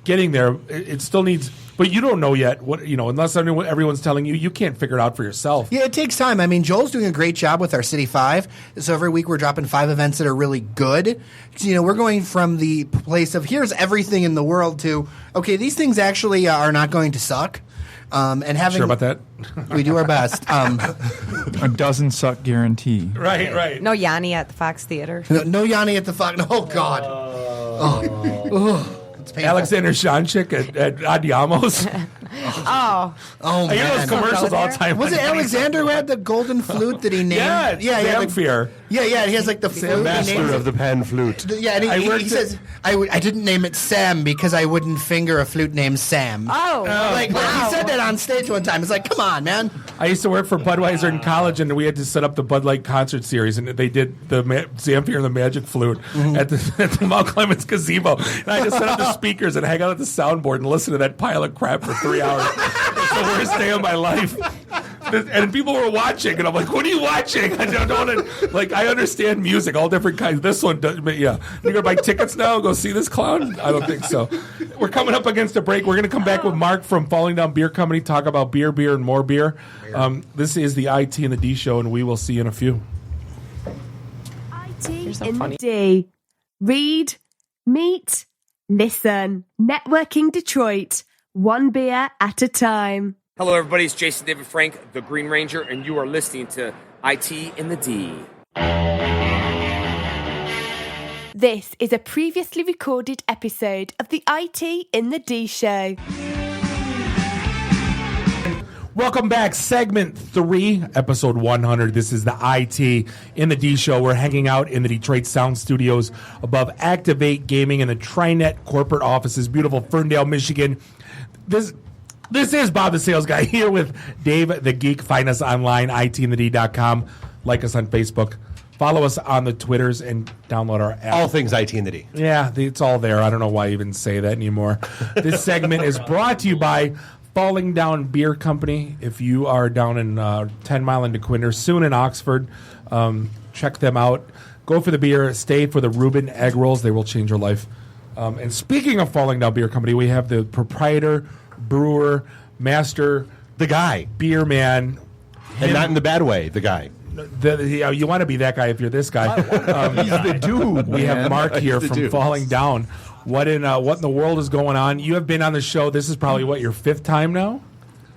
getting there. It still needs. But you don't know yet what unless everyone's telling you, you can't figure it out for yourself. Yeah, it takes time. I mean, Joel's doing a great job with our City 5. So every week we're dropping 5 events that are really good. So, we're going from the place of here's everything in the world to okay, these things actually are not going to suck. And having sure about that? We do our best. A doesn't suck guarantee. Right. No Yanni at the Fox Theater. No Yanni at the Fox. Oh God. Alexander Shanchik at Adiamos. Oh, man. I hear those commercials all the time. Was it Alexander who had the golden flute that he named? Yeah, Zamfir. Yeah, he has like the flute. Master of the pan flute. Yeah, and he says, I didn't name it Sam because I wouldn't finger a flute named Sam. Oh. Like he said that on stage one time. It's like, come on, man. I used to work for Budweiser in college, and we had to set up the Bud Light concert series, and they did the Zamfir and the Magic Flute at the Mount Clemens gazebo. And I just set up the speakers and hang out at the soundboard and listen to that pile of crap for 3 hours. It's the worst day of my life. And people were watching, and I'm like, what are you watching? I don't want to, like, I understand music, all different kinds. This one does, but yeah. You're going to buy tickets now and go see this clown? I don't think so. We're coming up against a break. We're going to come back with Mark from Falling Down Beer Company, talk about beer, and more beer. This is the IT and the D show, and we will see you in a few. IT in the D. Read, meet, listen. Networking Detroit. One beer at a time. Hello, everybody. It's Jason David Frank, the Green Ranger, and you are listening to IT in the D. This is a previously recorded episode of the IT in the D show. Welcome back. Segment 3, episode 100. This is the IT in the D show. We're hanging out in the Detroit Sound Studios above Activate Gaming in the TriNet corporate offices, beautiful Ferndale, Michigan. This is Bob the Sales Guy here with Dave the Geek. Find us online, itinthed.com. Like us on Facebook. Follow us on the Twitters and download our app. All things IT in the D. Yeah, it's all there. I don't know why I even say that anymore. This segment is brought to you by Falling Down Beer Company. If you are down in 10 Mile into Quinter, soon in Oxford, check them out. Go for the beer. Stay for the Reuben egg rolls. They will change your life. And speaking of Falling Down Beer Company, we have the proprietor, brewer, master, the guy, beer man. And not in the bad way, the guy. You want to be that guy if you're this guy. He's the dude. We have Mark here from dude. Falling Down. What in the world is going on? You have been on the show. This is probably your 5th time now?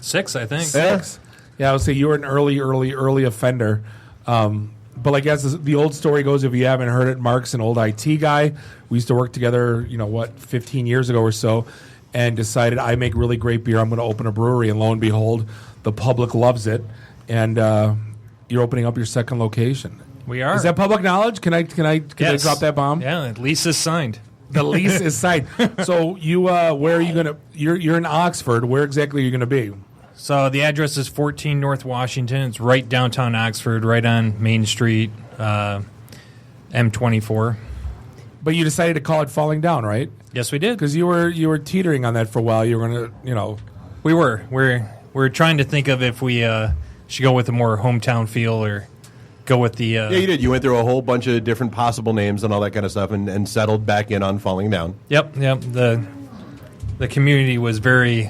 6, I think. 6. Yeah, I would say you were an early offender. But I guess the old story goes, if you haven't heard it, Mark's an old IT guy. We used to work together, 15 years ago or so, and decided I make really great beer. I'm going to open a brewery, and lo and behold, the public loves it. And you're opening up your second location. We are. Is that public knowledge? Can I drop that bomb? Yeah, the lease is signed. The lease is signed. So you, where are you going to? You're in Oxford. Where exactly are you going to be? So the address is 14 North Washington. It's right downtown Oxford, right on Main Street, M24. But you decided to call it Falling Down, right? Yes, we did. Because you were teetering on that for a while. You were going to, We were. We're trying to think of if we should go with a more hometown feel or go with the... Yeah, you did. You went through a whole bunch of different possible names and all that kind of stuff and settled back in on Falling Down. Yep. The community was very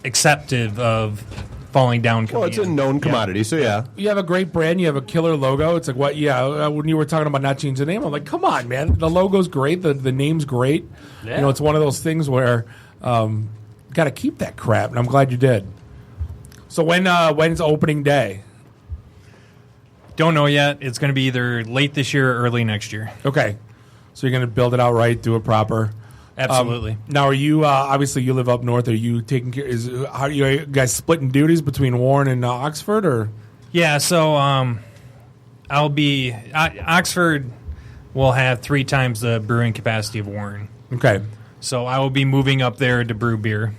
acceptive of Falling Down. Well, it's a known commodity, so yeah. You have a great brand. You have a killer logo. It's like, what? Yeah, when you were talking about not changing the name, I'm like, come on, man. The logo's great. The name's great. Yeah. It's one of those things where got to keep that crap, and I'm glad you did. So when's opening day? Don't know yet. It's going to be either late this year or early next year. Okay. So you're going to build it out right, do it proper. Absolutely. Now, are you obviously you live up north? Are you taking care? How are you guys splitting duties between Warren and Oxford, or? Yeah. So I'll be Oxford will have 3 times the brewing capacity of Warren. Okay. So I will be moving up there to brew beer.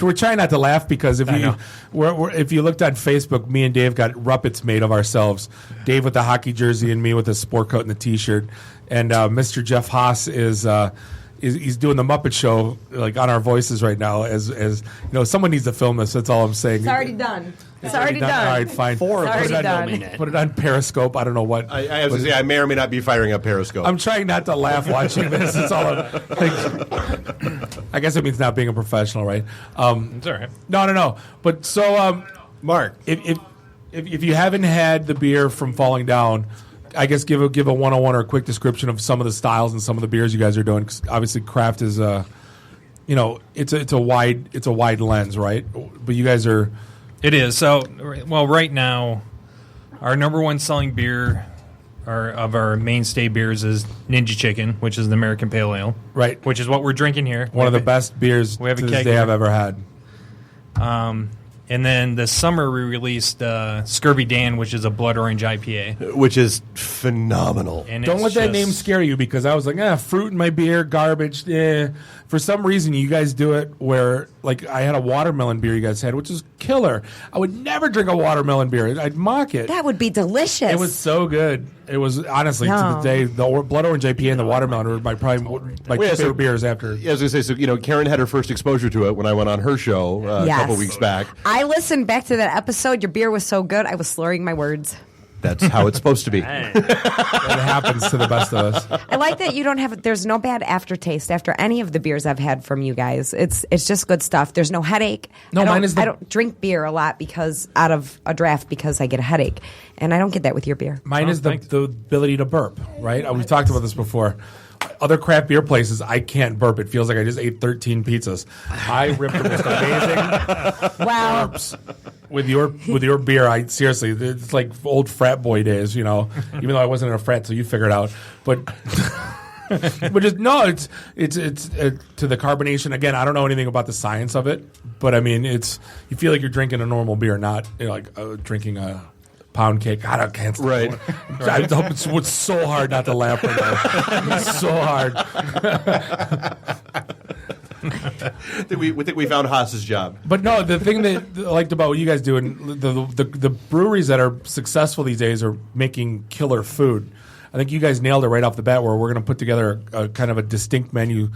We're trying not to laugh because if you looked on Facebook, me and Dave got Ruppets made of ourselves. Dave with the hockey jersey and me with the sport coat and the T-shirt. And Mr. Jeff Haas is he's doing the Muppet Show like on our voices right now. As someone needs to film this. That's all I'm saying. It's already done. It's already done. All right, fine. Put it on Periscope. I don't know what. I have to say, I may or may not be firing up Periscope. I'm trying not to laugh watching this. It's all. I guess it means not being a professional, right? It's all right. No. But so, Mark, if you haven't had the beer from Falling Down, I guess give a 101 or a quick description of some of the styles and some of the beers you guys are doing. 'Cause obviously, craft is it's a wide lens, right? But you guys are. It is. So, well, right now, our number one selling beer of our mainstay beers is Ninja Chicken, which is the American Pale Ale. Right. Which is what we're drinking here. One of the best beers to this day I've ever had. And then this summer we released Scurvy Dan, which is a blood orange IPA. Which is phenomenal. And Don't let that name scare you because I was like, fruit in my beer, garbage. For some reason, you guys do it where, like, I had a watermelon beer you guys had, which is killer. I would never drink a watermelon beer. I'd mock it. That would be delicious. It was so good. It was, honestly, to the day, the blood orange IPA and the watermelon were my favorite beers after. Yeah, I was going to say, so, Karen had her first exposure to it when I went on her show a couple weeks back. I listened back to that episode. Your beer was so good, I was slurring my words. That's how it's supposed to be. It happens to the best of us. I like that you don't have. There's no bad aftertaste after any of the beers I've had from you guys. It's just good stuff. There's no headache. No, mine is. I don't drink beer a lot out of a draft because I get a headache, and I don't get that with your beer. Mine is the ability to burp. Right? We've talked about this before. Other craft beer places, I can't burp. It feels like I just ate 13 pizzas. I ripped the most amazing burps with your beer. I seriously, it's like old frat boy days, even though I wasn't in a frat, so you figure it out. But But just no, it's to the carbonation. Again, I don't know anything about the science of it, but I mean, you feel like you're drinking a normal beer, not drinking a pound cake. God, I can't. Right. I hope it's so hard not to laugh right now. It's so hard. I think we found Haas's job. But no, the thing that I liked about what you guys do, and the breweries that are successful these days are making killer food. I think you guys nailed it right off the bat, where we're going to put together a kind of a distinct menu.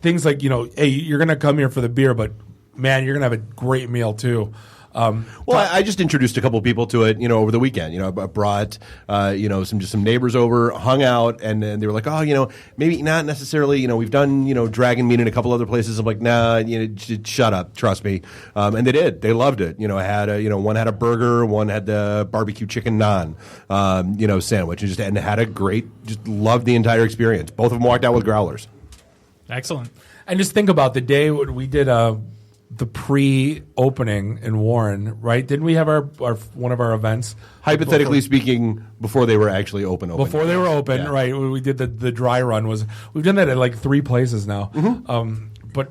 Things like, hey, you're going to come here for the beer, but man, you're going to have a great meal too. I just introduced a couple of people to it, over the weekend. I brought, some neighbors over, hung out, and they were like, oh, maybe not necessarily. We've done, dragon meat in a couple other places. I'm like, nah, shut up, trust me. And they did. They loved it. I had one had a burger, one had the barbecue chicken naan, sandwich, and had a great, just loved the entire experience. Both of them walked out with growlers. Excellent. And just think about the day when we did the pre-opening in Warren, right? Didn't we have our one of our events? Hypothetically speaking, before they were actually open. Before they were open, right? We did the dry run. We've done that at like 3 places now. Mm-hmm. But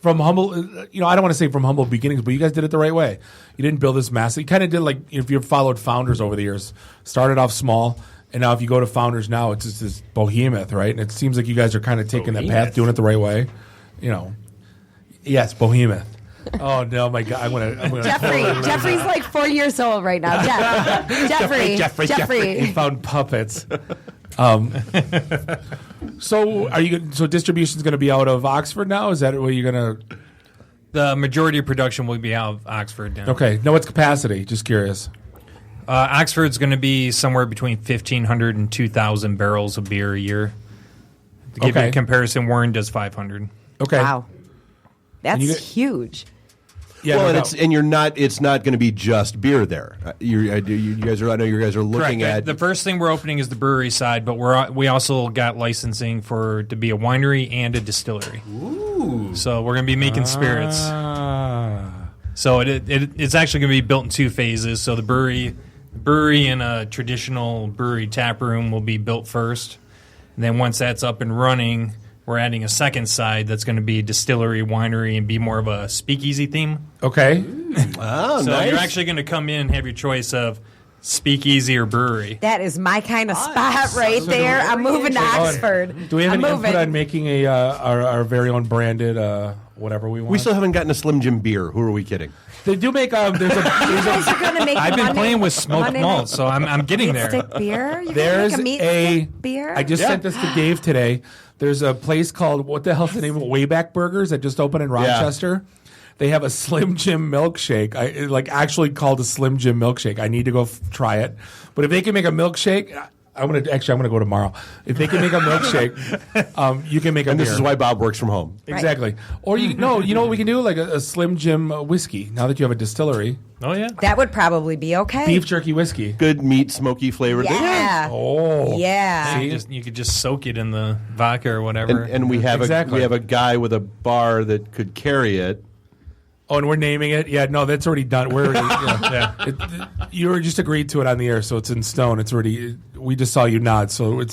from humble, I don't want to say from humble beginnings, but you guys did it the right way. You didn't build this massive. You kind of did like if you've followed founders over the years, started off small. And now if you go to founders now, it's just this behemoth, right? And it seems like you guys are kind of taking that path, doing it the right way. Yes, behemoth. Oh no, my God! I'm gonna. Jeffrey's like 4 years old right now. Jeffrey. He found puppets. So are you? So distribution's going to be out of Oxford now? Is that where you're going to? The majority of production will be out of Oxford now. Okay. No, what's capacity? Just curious. Oxford's going to be somewhere between 1,500 and 2,000 barrels of beer a year. To give you a comparison, Warren does 500. Okay. Wow. That's huge. Yeah, well, it's not going to be just beer there. You guys are. I know you guys are looking Correct. at the first thing we're opening is the brewery side, but we also got licensing to be a winery and a distillery. Ooh! So we're going to be making spirits. So it's actually going to be built in 2 phases. So the brewery and a traditional brewery tap room will be built first, and then once that's up and running, we're adding a second side that's going to be distillery, winery, and be more of a speakeasy theme. Okay. Oh, so nice. you're actually going to come in and have your choice of speakeasy or brewery. That is my kind of spot right there. I'm moving to Oxford. Do we have any input on making our very own branded whatever we want? We still haven't gotten a Slim Jim beer. Who are we kidding? They do make I've been playing with smoked malt, so I'm getting there. Stick beer? You There's make a meat stick beer? I just sent this to Dave today. There's a place called, what the hell's the name of it? Wayback Burgers that just opened in Rochester. Yeah. They have a Slim Jim milkshake. Actually called a Slim Jim milkshake. I need to go try it. But if they can make a milkshake, I'm gonna go tomorrow. If they can make a milkshake, you can make a and beer. This is why Bob works from home. Exactly. Right. Or you know what we can do? Like a Slim Jim whiskey. Now that you have a distillery. Oh yeah. That would probably be okay. Beef jerky whiskey. Good meat, smoky flavor. Yeah. Oh. Yeah. You could just soak it in the vodka or whatever. And we have a guy with a bar that could carry it. Oh, and we're naming it? Yeah, no, that's already done. We're already, you were just agreed to it on the air, so it's in stone. It's already. We just saw you nod, so it's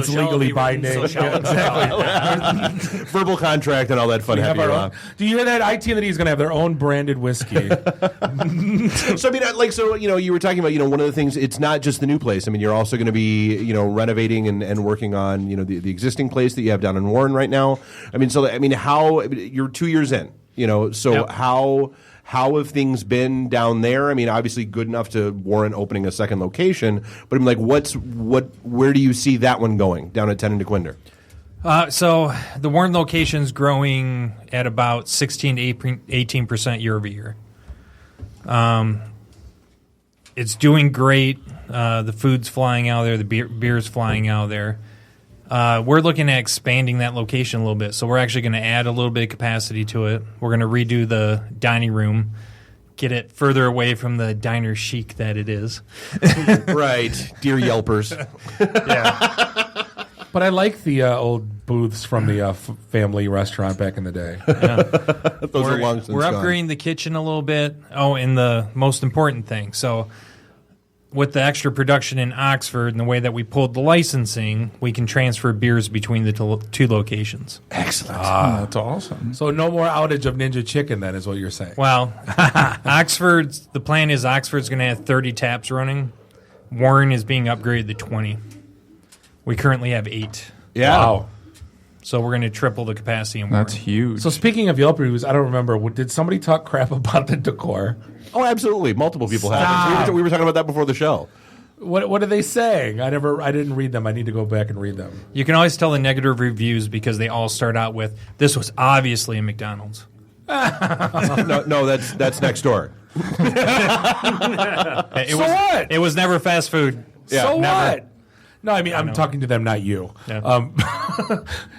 legally binding. Exactly. Verbal contract and all that fun. Do you hear that? IT and the D is going to have their own branded whiskey. So you were talking about one of the things. It's not just the new place. I mean, you're also going to be renovating and working on the existing place that you have down in Warren right now. I mean, how you're 2 years in. How have things been down there? I mean, obviously good enough to warrant opening a second location, but I'm like, where do you see that one going down at 10 and DeQuinder? So the Warren location's growing at about 16 to 18% year over year. It's doing great. The food's flying out there. The beer's flying out there. We're looking at expanding that location a little bit, so we're actually going to add a little bit of capacity to it. We're going to redo the dining room, get it further away from the diner chic that it is. Right, dear Yelpers. Yeah. But I like the old booths from the family restaurant back in the day. Yeah. Those are long since We're upgrading the kitchen a little bit. Oh, and the most important thing. So with the extra production in Oxford and the way that we pulled the licensing, we can transfer beers between the two locations. Excellent. That's awesome. So no more outage of Ninja Chicken, then, is what you're saying. Well, the plan is Oxford's going to have 30 taps running. Warren is being upgraded to 20. We currently have 8. Yeah. Wow. So we're going to triple the capacity in Warren. That's huge. So speaking of Yelp reviews, I don't remember. Did somebody talk crap about the decor? Oh, absolutely. Multiple people have. We were talking about that before the show. What are they saying? I didn't read them. I need to go back and read them. You can always tell the negative reviews because they all start out with, "This was obviously a McDonald's." no, that's next door. What? It was never fast food. Yeah. So never. what? No, I mean, I'm talking to them, not you. Yeah.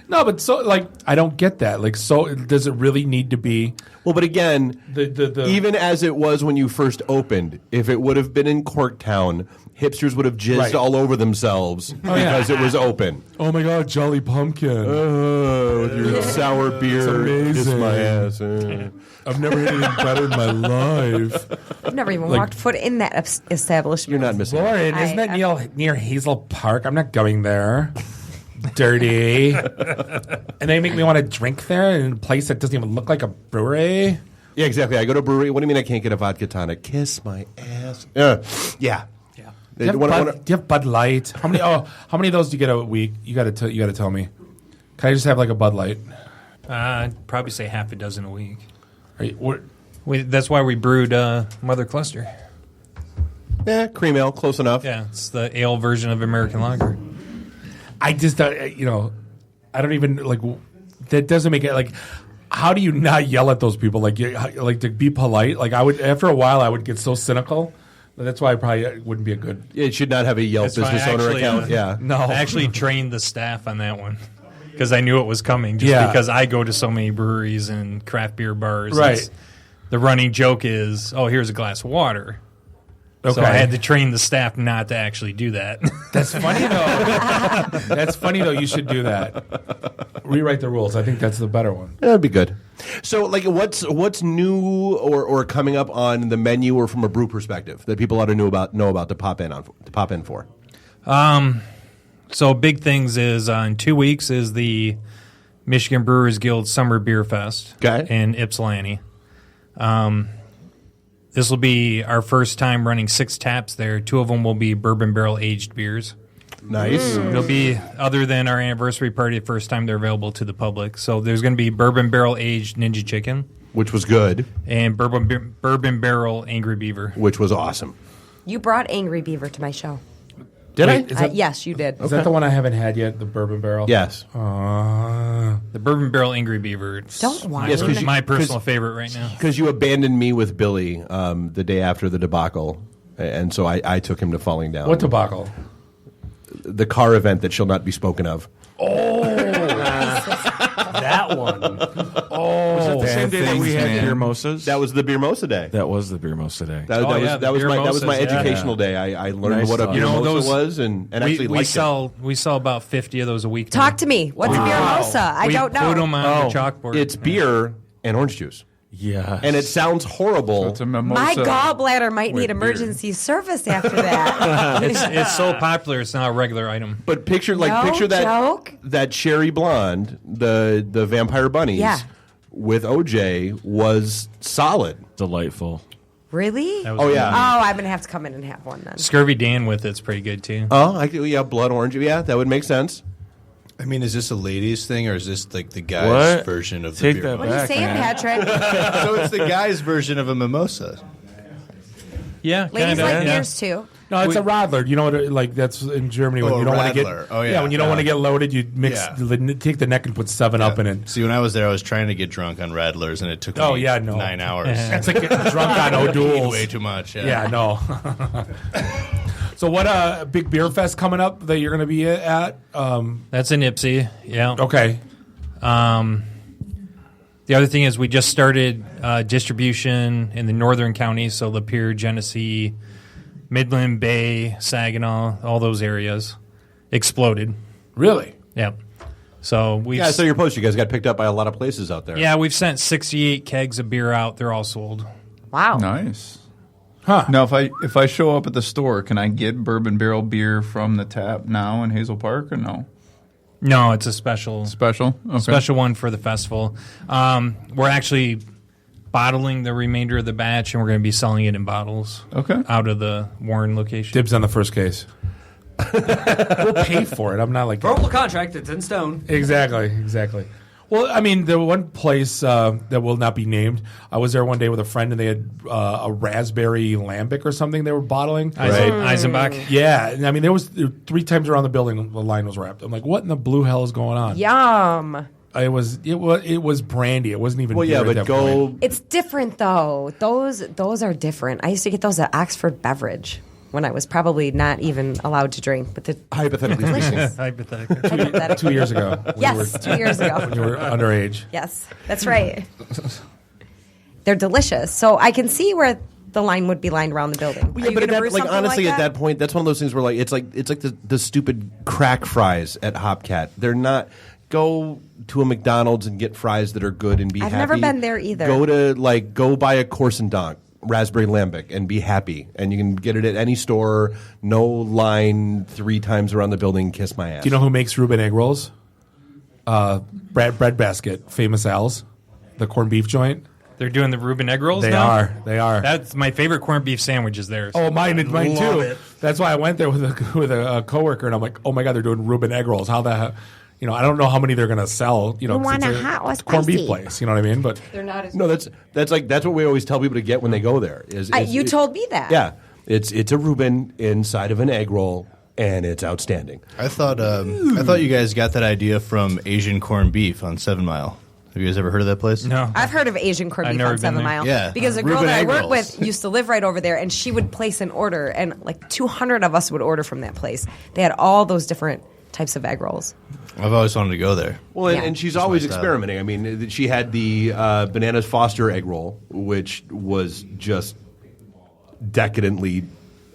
No, but so, like, I don't get that. Like, so does it really need to be? Well, but again, even as it was when you first opened, if it would have been in Corktown, hipsters would have jizzed all over themselves because it was open. Oh my God, Jolly Pumpkin! With your sour beer, kiss my ass. I've never had anything better in my life. I've never even walked foot in that establishment. You're not missing. Lauren, isn't that near Hazel Park? I'm not going there. Dirty. And they make me want to drink there in a place that doesn't even look like a brewery. Yeah, exactly. I go to a brewery. What do you mean I can't get a vodka tonic? Kiss my ass. Yeah. Do you have Bud Light? How many of those do you get a week? You got to tell me. Can I just have like a Bud Light? I'd probably say half a dozen a week. That's why we brewed Mother Cluster. Yeah, cream ale, close enough. Yeah, it's the ale version of American Lager. I just, I don't even, like, that doesn't make it, like, how do you not yell at those people? Like, to be polite? Like, after a while, I would get so cynical. That's why I probably wouldn't be a good. It should not have a Yelp business owner account. Yeah. No. I actually trained the staff on that one because I knew it was coming. Because I go to so many breweries and craft beer bars. Right. The running joke is, here's a glass of water. Okay. So I had to train the staff not to actually do that. That's funny, though. That's funny, though. You should do that. Rewrite the rules. I think that's the better one. That'd be good. So, like, what's new or coming up on the menu or from a brew perspective that people ought to know about to pop in for? So big things is in 2 weeks is the Michigan Brewers Guild Summer Beer Fest in Ypsilanti. This will be our first time running 6 taps there. 2 of them will be bourbon barrel aged beers. Nice. It'll be, other than our anniversary party, the first time they're available to the public. So there's going to be bourbon barrel aged Ninja Chicken, which was good, and bourbon barrel Angry Beaver, which was awesome. You brought Angry Beaver to my show. Did I? Yes, you did. Is that the one I haven't had yet? The bourbon barrel. Yes. The bourbon barrel Angry Beaver. Don't whine. Yes, it's my personal favorite right now. Because you abandoned me with Billy the day after the debacle, and so I took him to Falling Down. What debacle? The car event that shall not be spoken of. Oh, that one. Oh, was that the same day that we had beer mosas? That was the beer mosa day. That was the beer mosa day. That was my educational day. I learned what a beer mosa was, and actually liked it. We sell about 50 of those a week. Talk to me. What's a beer mosa? I don't know. We put them on the chalkboard. It's beer and orange juice. Yeah, and it sounds horrible. So it's a mimosa. My gallbladder might need emergency service after that. It's so popular; it's now a regular item. But picture that cherry blonde, the vampire bunnies, with OJ was solid, delightful. Really? Oh yeah. Oh, I'm gonna have to come in and have one then. Scurvy Dan with it's pretty good too. Oh, blood orange. Yeah, that would make sense. I mean, is this a ladies' thing or is this like the guys' version of the beer? What are you saying, Patrick? So it's the guys' version of a mimosa. Yeah, ladies like beers too. No, it's a Radler. You know what? Like that's in Germany when you don't want to get. Oh yeah. When you don't want to get loaded, you mix. Take the neck and put 7-Up in it. See, when I was there, I was trying to get drunk on Radlers, and it took me 9 hours. It's like getting drunk on O'Doul's. Way too much. Yeah, no. So what big beer fest coming up that you're going to be at? That's in Ypsi. Yeah. Okay. The other thing is we just started distribution in the northern counties, so Lapeer, Genesee, Midland, Bay, Saginaw, all those areas exploded. Really? Yeah. So we. Yeah, I saw your post. You guys got picked up by a lot of places out there. Yeah, we've sent 68 kegs of beer out. They're all sold. Wow. Nice. Huh. Now, if I show up at the store, can I get Bourbon Barrel beer from the tap now in Hazel Park or no? No, it's a special. Special? Okay. Special one for the festival. We're actually bottling the remainder of the batch, and we're going to be selling it in bottles. Okay. Out of the Warren location. Dibs on the first case. We'll pay for it. I'm not like verbal contract. It's in stone. Exactly. Well, I mean, the one place that will not be named, I was there one day with a friend, and they had a raspberry lambic or something they were bottling. Eisenbach. Yeah. And I mean, there was 3 times around the building the line was wrapped. I'm like, what in the blue hell is going on? Yum. It was brandy. It wasn't even beer at that point. It's different though. Those are different. I used to get those at Oxford Beverage when I was probably not even allowed to drink. But the hypothetically delicious. Hypothetically. 2 years ago. Yes, 2 years ago. When you were underage. Yes, that's right. They're delicious. So I can see where the line would be lined around the building. Yeah, but honestly, at that point, that's one of those things where it's like the stupid crack fries at Hopcat. They're not. Go to a McDonald's and get fries that are good and be happy. I've never been there either. Go buy a Corson Donk raspberry lambic and be happy. And you can get it at any store. No line 3 times around the building. Kiss my ass. Do you know who makes Reuben egg rolls? Bread Basket, Famous Al's, the corned beef joint. They're doing the Reuben egg rolls They now? They are. That's my favorite corned beef sandwich is theirs. Oh, mine too. Love it. That's why I went there with a coworker, and I'm like, oh my God, they're doing Reuben egg rolls. How the hell? I don't know how many they're going to sell. 'Cause want it's a hot or corned beef spicy? place. You know what I mean? But They're not as No, that's what we always tell people to get when they go there. You told me that. Yeah, it's a Reuben inside of an egg roll, and it's outstanding. I thought you guys got that idea from Asian corned beef on 7 Mile. Have you guys ever heard of that place? No. I've heard of Asian corned I've beef never on been 7 there. Mile. Yeah. Because a girl Reuben that I egg work rolls. with used to live right over there, and she would place an order, and like 200 of us would order from that place. They had all those different types of egg rolls. I've always wanted to go there. Well, and she's always experimenting. I mean, she had the Bananas Foster egg roll, which was just decadently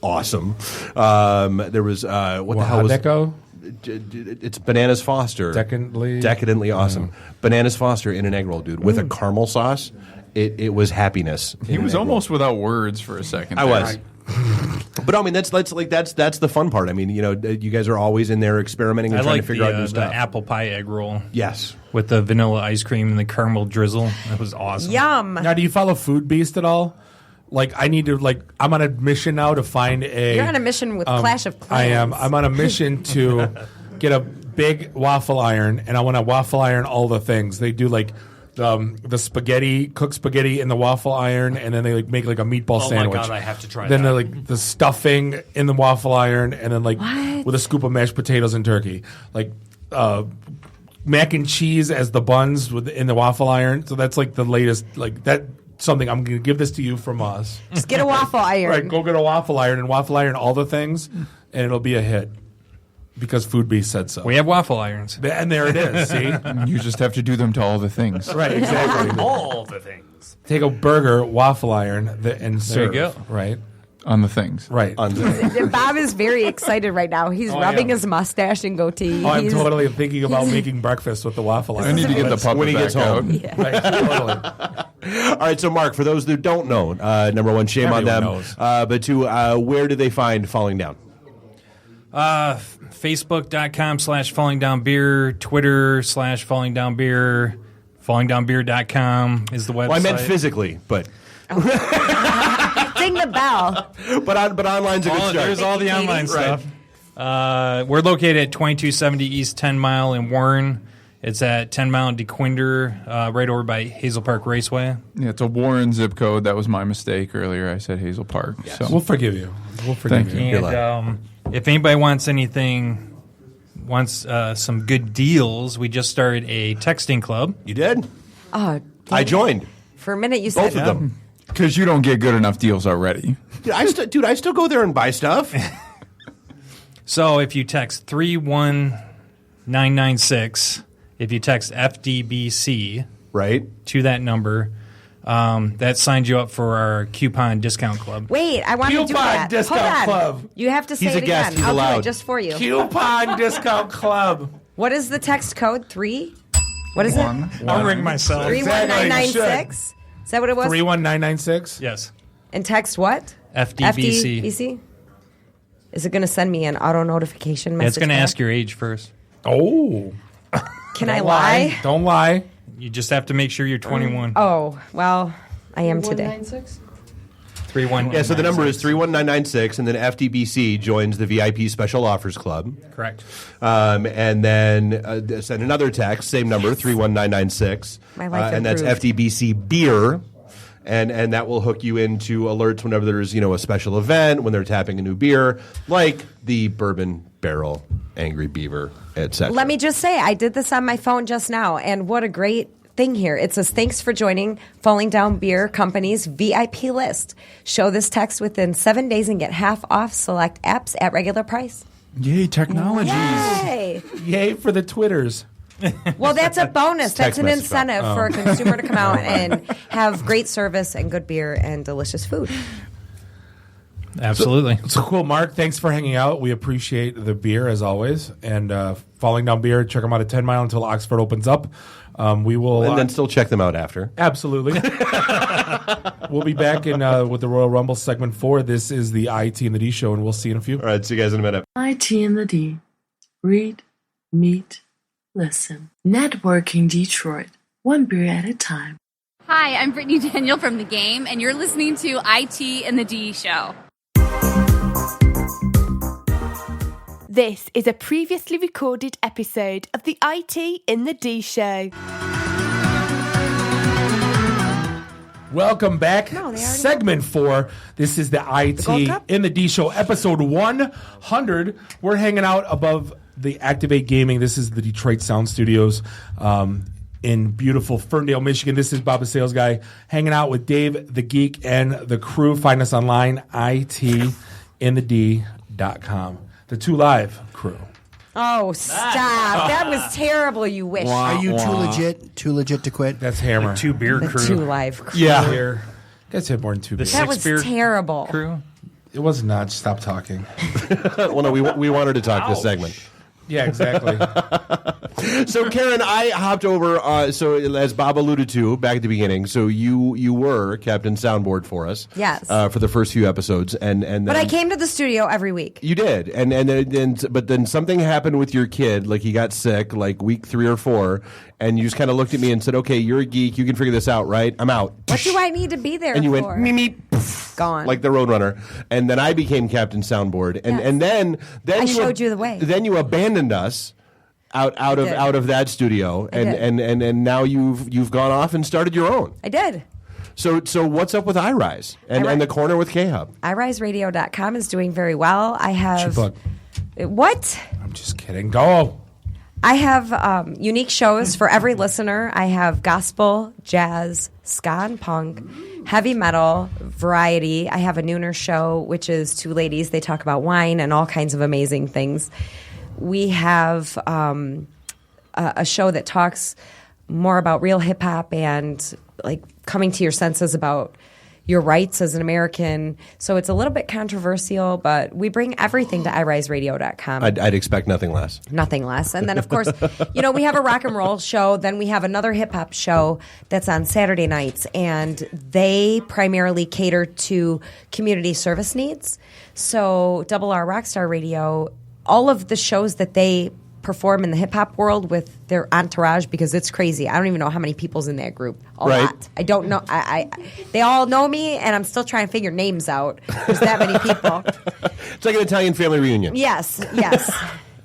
awesome. There was what the hell was how'd that go? It's Bananas Foster. Decadently awesome. Bananas Foster in an egg roll, dude, with a caramel sauce. It was happiness. He was almost without words for a second. I was. But I mean, that's the fun part. I mean, you guys are always in there experimenting and I trying like to figure out new the stuff. apple pie egg roll. Yes. With the vanilla ice cream and the caramel drizzle. That was awesome. Yum. Now, do you follow Food Beast at all? I'm on a mission now to find a. You're on a mission with Clash of Clans. I am. I'm on a mission to get a big waffle iron, and I want to waffle iron all the things. They do the spaghetti, cooked spaghetti in the waffle iron, and then they make a meatball sandwich. Oh my God, I have to try then that. Then the stuffing in the waffle iron, and then What? with a scoop of mashed potatoes and turkey, mac and cheese as the buns in the waffle iron. So that's the latest that. Something I'm going to give this to you from us. Just get a waffle iron. Right, go get a waffle iron and waffle iron all the things, and it'll be a hit because Food Beast said so. We have waffle irons. And there it is. See, You just have to do them to all the things. right, exactly. All the things. Take a burger, waffle iron, and serve. There you go. Right On the things. right. Bob is very excited right now. He's rubbing his mustache and goatee. I'm He's- totally thinking about making breakfast with the waffle iron. I need to get the puppet when he back gets home. out. Right, totally. All right, so Mark, for those that don't know, number one, shame on them. Everyone knows. But two, where do they find Falling Down? Facebook.com/fallingdownbeer, Twitter /fallingdownbeer, fallingdownbeer.com is the website. Well, I meant physically, but Ding the bell. but online's a good start. There's all the online stuff. We're located at 2270 East 10 Mile in Warren. It's at 10 Mile in DeQuinder, right over by Hazel Park Raceway. Yeah, it's a Warren zip code. That was my mistake earlier. I said Hazel Park. Yes. So We'll forgive you. We'll forgive Thank you. And if anybody wants some good deals, we just started a texting club. You did? Oh, I joined. for a minute you Both said of them. because you don't get good enough deals already. Dude, I still go there and buy stuff. So if you text 31996, if you text FDBC right to that number, that signs you up for our coupon discount club. Wait, I want to do Coupon that. discount Hold on. club. You have to say He's it a guest. again. He's I'll do allowed. it just for you. Coupon discount club. What is the text code? 3? What is I'll ring myself. it? 31996. Is that what it was? 31996. Yes. And text what? FDBC. FDBC? Is it going to send me an auto notification message? It's going to back? ask your age first. Oh. Can I lie? Don't lie. You just have to make sure you're 21. Oh, well, I am today. 31. Yeah, so the number is 31996, and then FDBC joins the VIP Special Offers Club. Correct. And then send another text, same number, 31996. My life and that's improved. FDBC Beer. And that will hook you into alerts whenever there's a special event, when they're tapping a new beer, like the Bourbon Barrel Angry Beaver, etc. Let me just say, I did this on my phone just now, and what a great thing here. It says, thanks for joining Falling Down Beer Company's VIP list. Show this text within 7 days and get half off select apps at regular price. Yay, technologies. Yay! Yay for the Twitters. Well, that's a bonus. That's Text an message incentive phone. for a consumer to come out and have great service and good beer and delicious food. Absolutely. So cool, Mark. Thanks for hanging out. We appreciate the beer as always. And Falling Down Beer, check them out at 10 Mile until Oxford opens up. We will, And then still check them out after. Absolutely. We'll be back with the Royal Rumble segment 4. This is the IT and the D show, and we'll see you in a few. All right, see you guys in a minute. IT and the D. Read, meet, listen. Networking Detroit. One beer at a time. Hi, I'm Brittany Daniel from The Game, and you're listening to IT and the D Show. This is a previously recorded episode of the IT in the D Show. Welcome back. Segment 4. This is the IT in the D show, episode 100. We're hanging out above the Activate Gaming. This is the Detroit Sound Studios in beautiful Ferndale, Michigan. This is Bob the Sales Guy hanging out with Dave the Geek and the crew. Find us online, itinthed.com. The 2 Live crew. Oh, stop. That was terrible, you wish. Are you too legit to quit? That's Hammer. The 2 beer The crew. 2 Live crew. Yeah. Beer. Guys had more than 2 beers. That was terrible. Crew. It was not. Stop talking. Well, no, we wanted to talk this segment. Yeah, exactly. So, Karen, I hopped over. So, as Bob alluded to back at the beginning, so you were Captain Soundboard for us. Yes. For the first few episodes, and then, But I came to the studio every week. You did, but then something happened with your kid. Like he got sick, like week 3 or 4, and you just kind of looked at me and said, "Okay, you're a geek. You can figure this out, right? I'm out." What do I need to be there And you for? went meep, Gone. like the Roadrunner, and then I became Captain Soundboard, and then I showed you the way. Then you abandoned us out did. of that studio, I did. and now you've gone off and started your own. I did. So what's up with iRise and the corner with K-Hubb? iRiseRadio.com is doing very well. I have... Plug. What? I'm just kidding. Go. I have unique shows for every listener. I have gospel, jazz, ska and punk, heavy metal, variety. I have a nooner show, which is 2 ladies. They talk about wine and all kinds of amazing things. We have a show that talks more about real hip hop and like coming to your senses about your rights as an American. So it's a little bit controversial, but we bring everything to iRiseRadio.com. I'd expect nothing less. Nothing less. And then, of course, we have a rock and roll show. Then we have another hip hop show that's on Saturday nights, and they primarily cater to community service needs. So Double R Rockstar Radio, all of the shows that they perform in the hip hop world with their entourage, because it's crazy. I don't even know how many people's in that group. A lot. I don't know. They all know me, and I'm still trying to figure names out. There's that many people. It's like an Italian family reunion. Yes.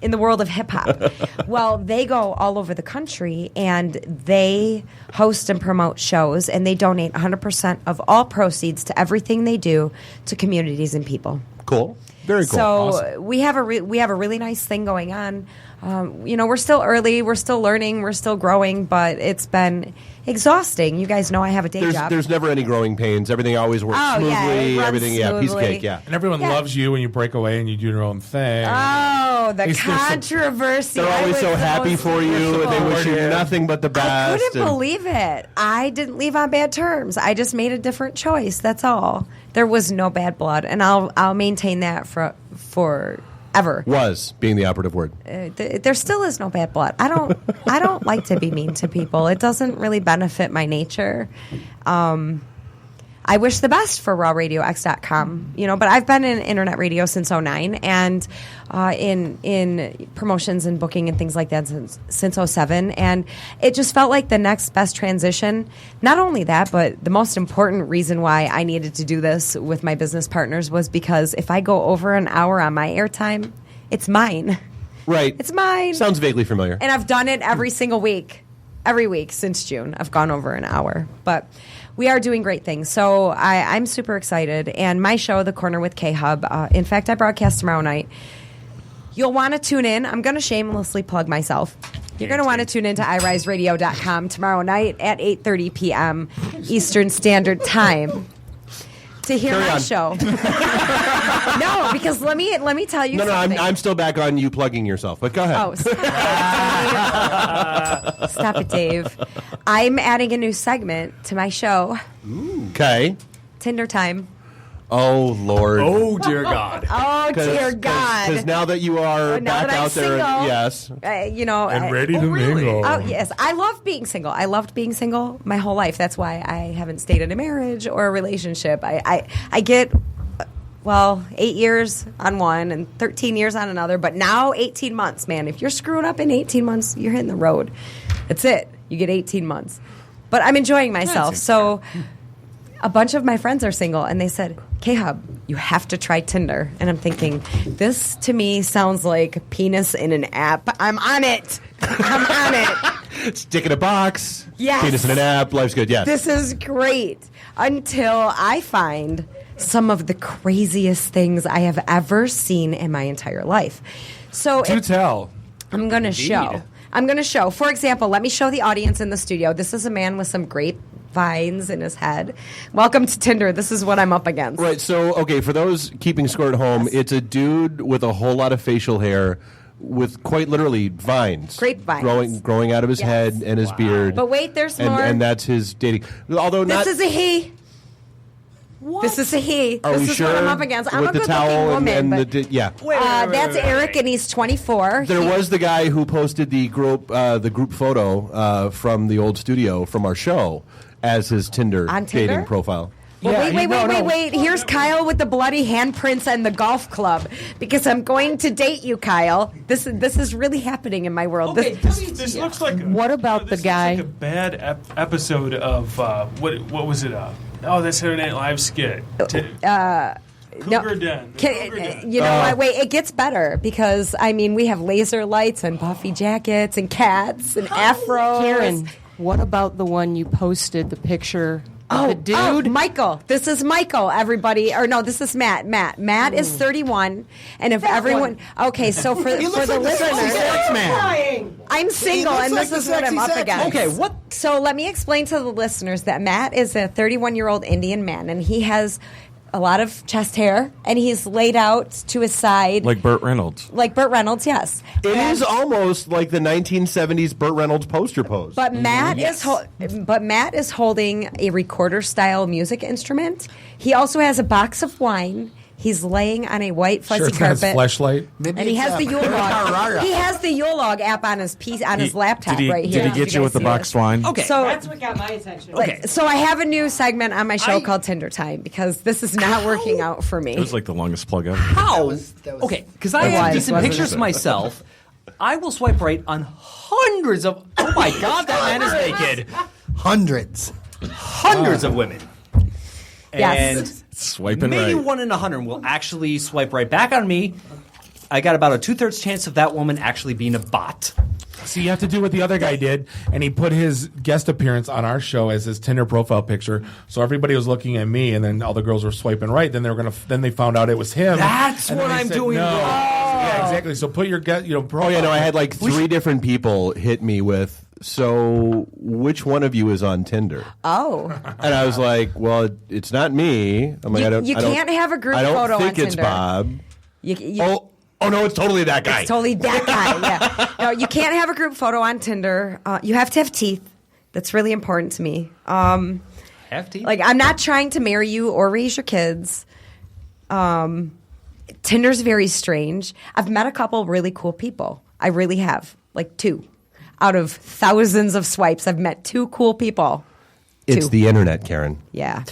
In the world of hip hop. Well, they go all over the country and they host and promote shows, and they donate 100% of all proceeds to everything they do to communities and people. Cool. Very cool. So Awesome. we have a really nice thing going on. We're still early, we're still learning, we're still growing, but it's been exhausting. You guys know I have a day job. There's never any growing pains. Everything always works smoothly. it runs Everything, piece of smoothly. cake, yeah. And everyone loves you when you break away and you do your own thing. Oh, the There's some- controversy. They're I always was so the happy most for you, and they wish you supportive. nothing but the best. I couldn't and- believe it. I didn't leave on bad terms. I just made a different choice. That's all. There was no bad blood, and I'll maintain that forever. Was being the operative word. There still is no bad blood. I don't like to be mean to people. It doesn't really benefit my nature. I wish the best for rawradiox.com, but I've been in internet radio since 2009 and in promotions and booking and things like that since 2007. And it just felt like the next best transition. Not only that, but the most important reason why I needed to do this with my business partners was because if I go over an hour on my airtime, it's mine. Right. It's mine. Sounds vaguely familiar. And I've done it every single week. Every week since June, I've gone over an hour. But we are doing great things. So I'm super excited. And my show, The Corner with K-Hubb, in fact, I broadcast tomorrow night. You'll want to tune in. I'm going to shamelessly plug myself. You're going to want to tune in to iriseradio.com tomorrow night at 8:30 p.m. Eastern Standard Time to hear Carry my on. show. No, because let me tell you No, something. I'm still back on you plugging yourself, but go ahead. Oh, stop it, Dave. I'm adding a new segment to my show. Okay. Tinder time. Oh, Lord. Oh, dear God. Oh, dear God. Because now that you are Now back that I'm out there, single, yes. And ready to mingle. Oh, yes. I love being single. I loved being single my whole life. That's why I haven't stayed in a marriage or a relationship. I get, 8 years on one and 13 years on another, but now 18 months, man. If you're screwing up in 18 months, you're hitting the road. That's it. You get 18 months. But I'm enjoying myself. So a bunch of my friends are single, and they said, K-Hubb, you have to try Tinder. And I'm thinking, this to me sounds like penis in an app. I'm on it. I'm on it. Stick in a box. Yes. Penis in an app. Life's good. Yes. This is great. Until I find some of the craziest things I have ever seen in my entire life. So Do tell. I'm going to show. I'm going to show. For example, let me show the audience in the studio. This is a man with some grapevines in his head. Welcome to Tinder. This is what I'm up against. Right. So, okay, for those keeping score at home, it's a dude with a whole lot of facial hair with quite literally vines. Grapevines. Growing out of his head and his beard. But wait, there's and, more. And that's his dating. Although This not. is a he. What? This is a he. Are this we is sure? what I'm up against. I'm With a the good-looking towel woman. and but, the yeah. that's Eric, and he's 24. There was the guy who posted the group photo from the old studio from our show as his Tinder On Tinder? dating profile. Well, wait. Here's Kyle with the bloody handprints and the golf club. Because I'm going to date you, Kyle. This is really happening in my world. Okay, this looks like. What about the guy? Looks like a bad episode of what was it? That Saturday Night Live skit. Cougar Den. Wait, it gets better because we have laser lights and puffy jackets and cats and afros. Karen, what about the one you posted the picture? The dude? Michael. This is Michael, everybody. Or no, this is Matt. Matt is 31. And if everyone... Okay, so for the listeners... I'm single, and this is what I'm up against. Okay, what? So let me explain to the listeners that Matt is a 31-year-old Indian man, and he has a lot of chest hair, and he's laid out to his side. Like Burt Reynolds. Like Burt Reynolds, yes. It is almost like the 1970s Burt Reynolds poster pose. But Matt is holding a recorder-style music instrument. He also has a box of wine. He's laying on a white fuzzy carpet. Fleshlight. And he has the Yule log. He has the Yule log app on his laptop right here. Did he get you with the boxed wine? Okay, so That's what got my attention. Okay, so I have a new segment on my show called Tinder Time because this is not working out for me. It was like the longest plug ever. How? Okay, because I have decent pictures myself. I will swipe right on hundreds of. Oh my God, that man is naked. Hundreds of women. Yes. And swiping maybe right. 1 in 100 will actually swipe right back on me. I got about a 2/3 chance of that woman actually being a bot. So you have to do what the other guy did, and he put his guest appearance on our show as his Tinder profile picture. So everybody was looking at me, and then all the girls were swiping right. Then they found out it was him. That's and then what they I'm said, doing no. wrong. Yeah, exactly. So put your profile. Oh yeah, no, I had like 3 different people hit me with. So which one of you is on Tinder? Oh. And I was like, well, it's not me. I'm like, You can't have a group I don't photo think on it's Tinder. Bob. Oh no, it's totally that guy. It's totally that guy, yeah. No, you can't have a group photo on Tinder. You have to have teeth. That's really important to me. Have teeth? Like, I'm not trying to marry you or raise your kids. Tinder's very strange. I've met a couple really cool people. I really have. Like 2. Out of thousands of swipes, I've met 2 cool people. It's 2. the internet, Karen. Yeah.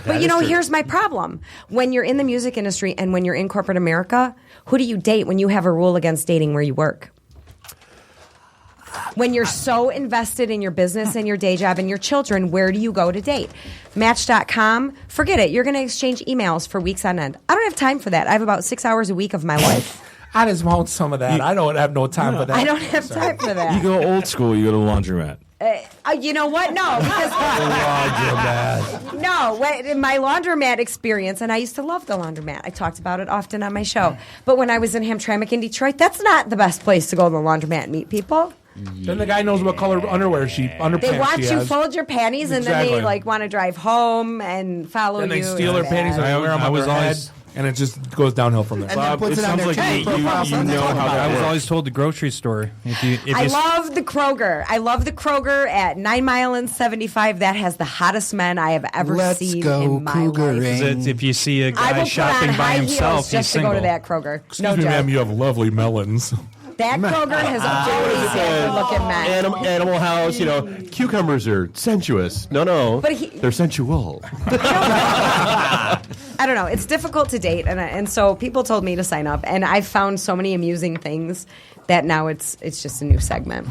But here's my problem. When you're in the music industry and when you're in corporate America, who do you date when you have a rule against dating where you work? When you're so invested in your business and your day job and your children, where do you go to date? Match.com, forget it. You're going to exchange emails for weeks on end. I don't have time for that. I have about 6 hours a week of my life. I just want some of that. I don't have no time for that. I don't have time for that. You go old school. You go to the laundromat. You know what? No, because my laundromat experience, and I used to love the laundromat. I talked about it often on my show. But when I was in Hamtramck in Detroit, that's not the best place to go to the laundromat and meet people. Then the guy knows what color underpants They watch she you has. fold your panties, and then they want to drive home and follow Then you. they steal her panties and wear them on their head, and it just goes downhill from there. And then puts it on their tank profile. You know how I that was works. always told the grocery store. I love the Kroger. I love the Kroger at 9 Mile and 75. That has the hottest men I have ever seen in my life. If you see a I guy will shopping put on by high himself, heels he's just to single. go to that Kroger. Excuse me, ma'am, you have lovely melons. That Kroger has always had good-looking men. Animal House, cucumbers are sensuous. No, But they're sensual. I don't know. It's difficult to date, and so people told me to sign up, and I've found so many amusing things that now it's just a new segment.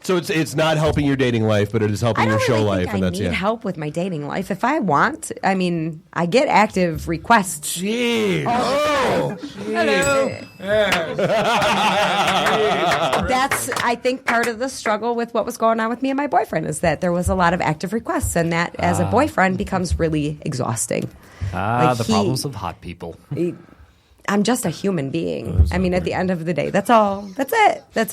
So it's not helping your dating life, but it is helping your show life, and that's I need help with my dating life. If I want, I get active requests. Jeez. Hello. That's, I think, part of the struggle with what was going on with me and my boyfriend is that there was a lot of active requests, and that as a boyfriend becomes really exhausting. The problems of hot people. I'm just a human being. At the end of the day, that's all. That's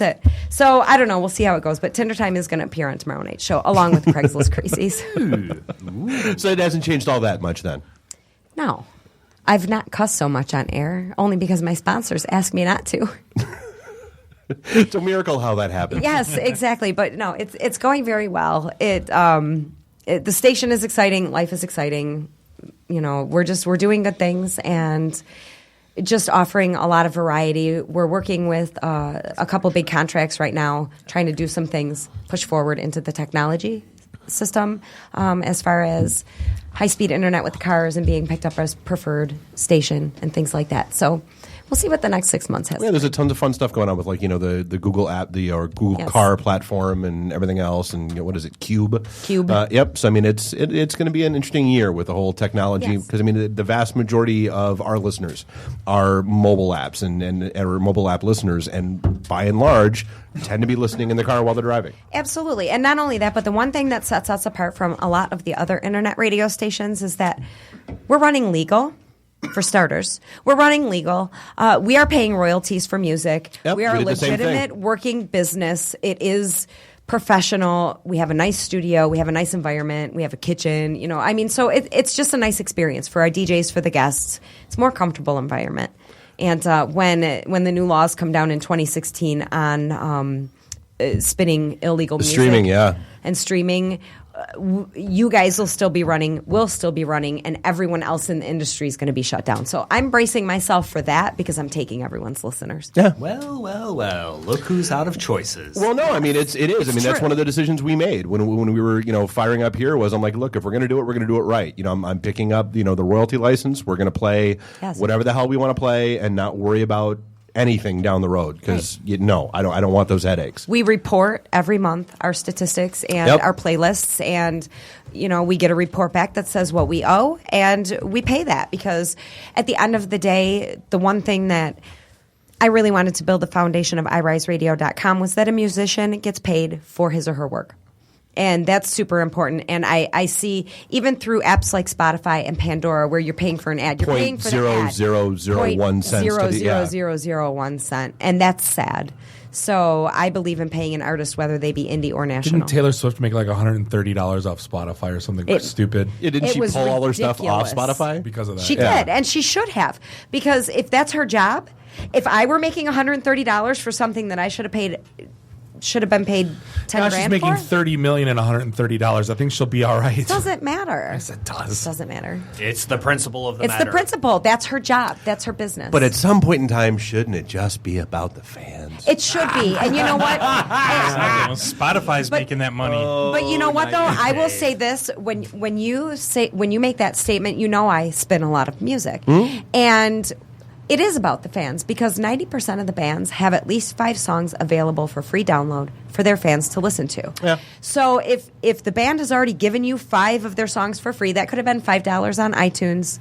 it. So I don't know. We'll see how it goes. But Tinder Time is going to appear on tomorrow night's show along with the Craigslist Crazies. So it hasn't changed all that much then? No. I've not cussed so much on air, only because my sponsors ask me not to. It's a miracle how that happens. Yes, exactly. But no, it's going very well. The station is exciting. Life is exciting. We're doing good things and just offering a lot of variety. We're working with a couple big contracts right now, trying to do some things, push forward into the technology system as far as high-speed internet with the cars and being picked up as preferred station and things like that. So we'll see what the next 6 months has. Yeah, there's a tons of fun stuff going on with the Google app, or Google Car platform, and everything else. And what is it, Cube? Yep. So it's going to be an interesting year with the whole technology because the vast majority of our listeners are mobile apps and are mobile app listeners, and by and large tend to be listening in the car while they're driving. Absolutely. And not only that, but the one thing that sets us apart from a lot of the other internet radio stations is that we're running legal. For starters, we're running legal. We are paying royalties for music. Yep, we are a we did the same legitimate thing. working business. It is professional. We have a nice studio. We have a nice environment. We have a kitchen. So it's just a nice experience for our DJs, for the guests. It's a more comfortable environment. And when the new laws come down in 2016 on spinning illegal music, streaming, you guys will still be running, and everyone else in the industry is going to be shut down. So I'm bracing myself for that because I'm taking everyone's listeners. Yeah. Well. Look who's out of choices. Well, no, it is. That's one of the decisions we made when we were, firing up here. I'm like, look, if we're going to do it, we're going to do it right. I'm picking up, the royalty license. We're going to play whatever the hell we want to play and not worry about anything down the road because I don't want those headaches. We report every month our statistics and our playlists, and we get a report back that says what we owe, and we pay that because at the end of the day, the one thing that I really wanted to build the foundation of iRiseRadio.com was that a musician gets paid for his or her work. And that's super important. And I see even through apps like Spotify and Pandora where you're paying for an ad, you're paying for the ad. 0.0001 cents. 0.0001 cent. And that's sad. So I believe in paying an artist whether they be indie or national. Didn't Taylor Swift make like $130 off Spotify or something stupid? Yeah, didn't she pull all her stuff off Spotify? Because of that. She did, and she should have. Because if that's her job, if I were making $130 for something that I should have paid should have been paid 10 Now grand she's making for? $30 million and $130. I think she'll be all right. It doesn't matter. Yes, it does. It doesn't matter. It's the principle of the It's matter. the principle. That's her job. That's her business. But at some point in time, shouldn't it just be about the fans? It should be. And you know what? Exactly. Well, Spotify's making that money. But you know what though? I will say this: when you make that statement, you know I spin a lot of music, and it is about the fans because 90% of the bands have at least 5 songs available for free download for their fans to listen to. Yeah. So if the band has already given you 5 of their songs for free, that could have been $5 on iTunes.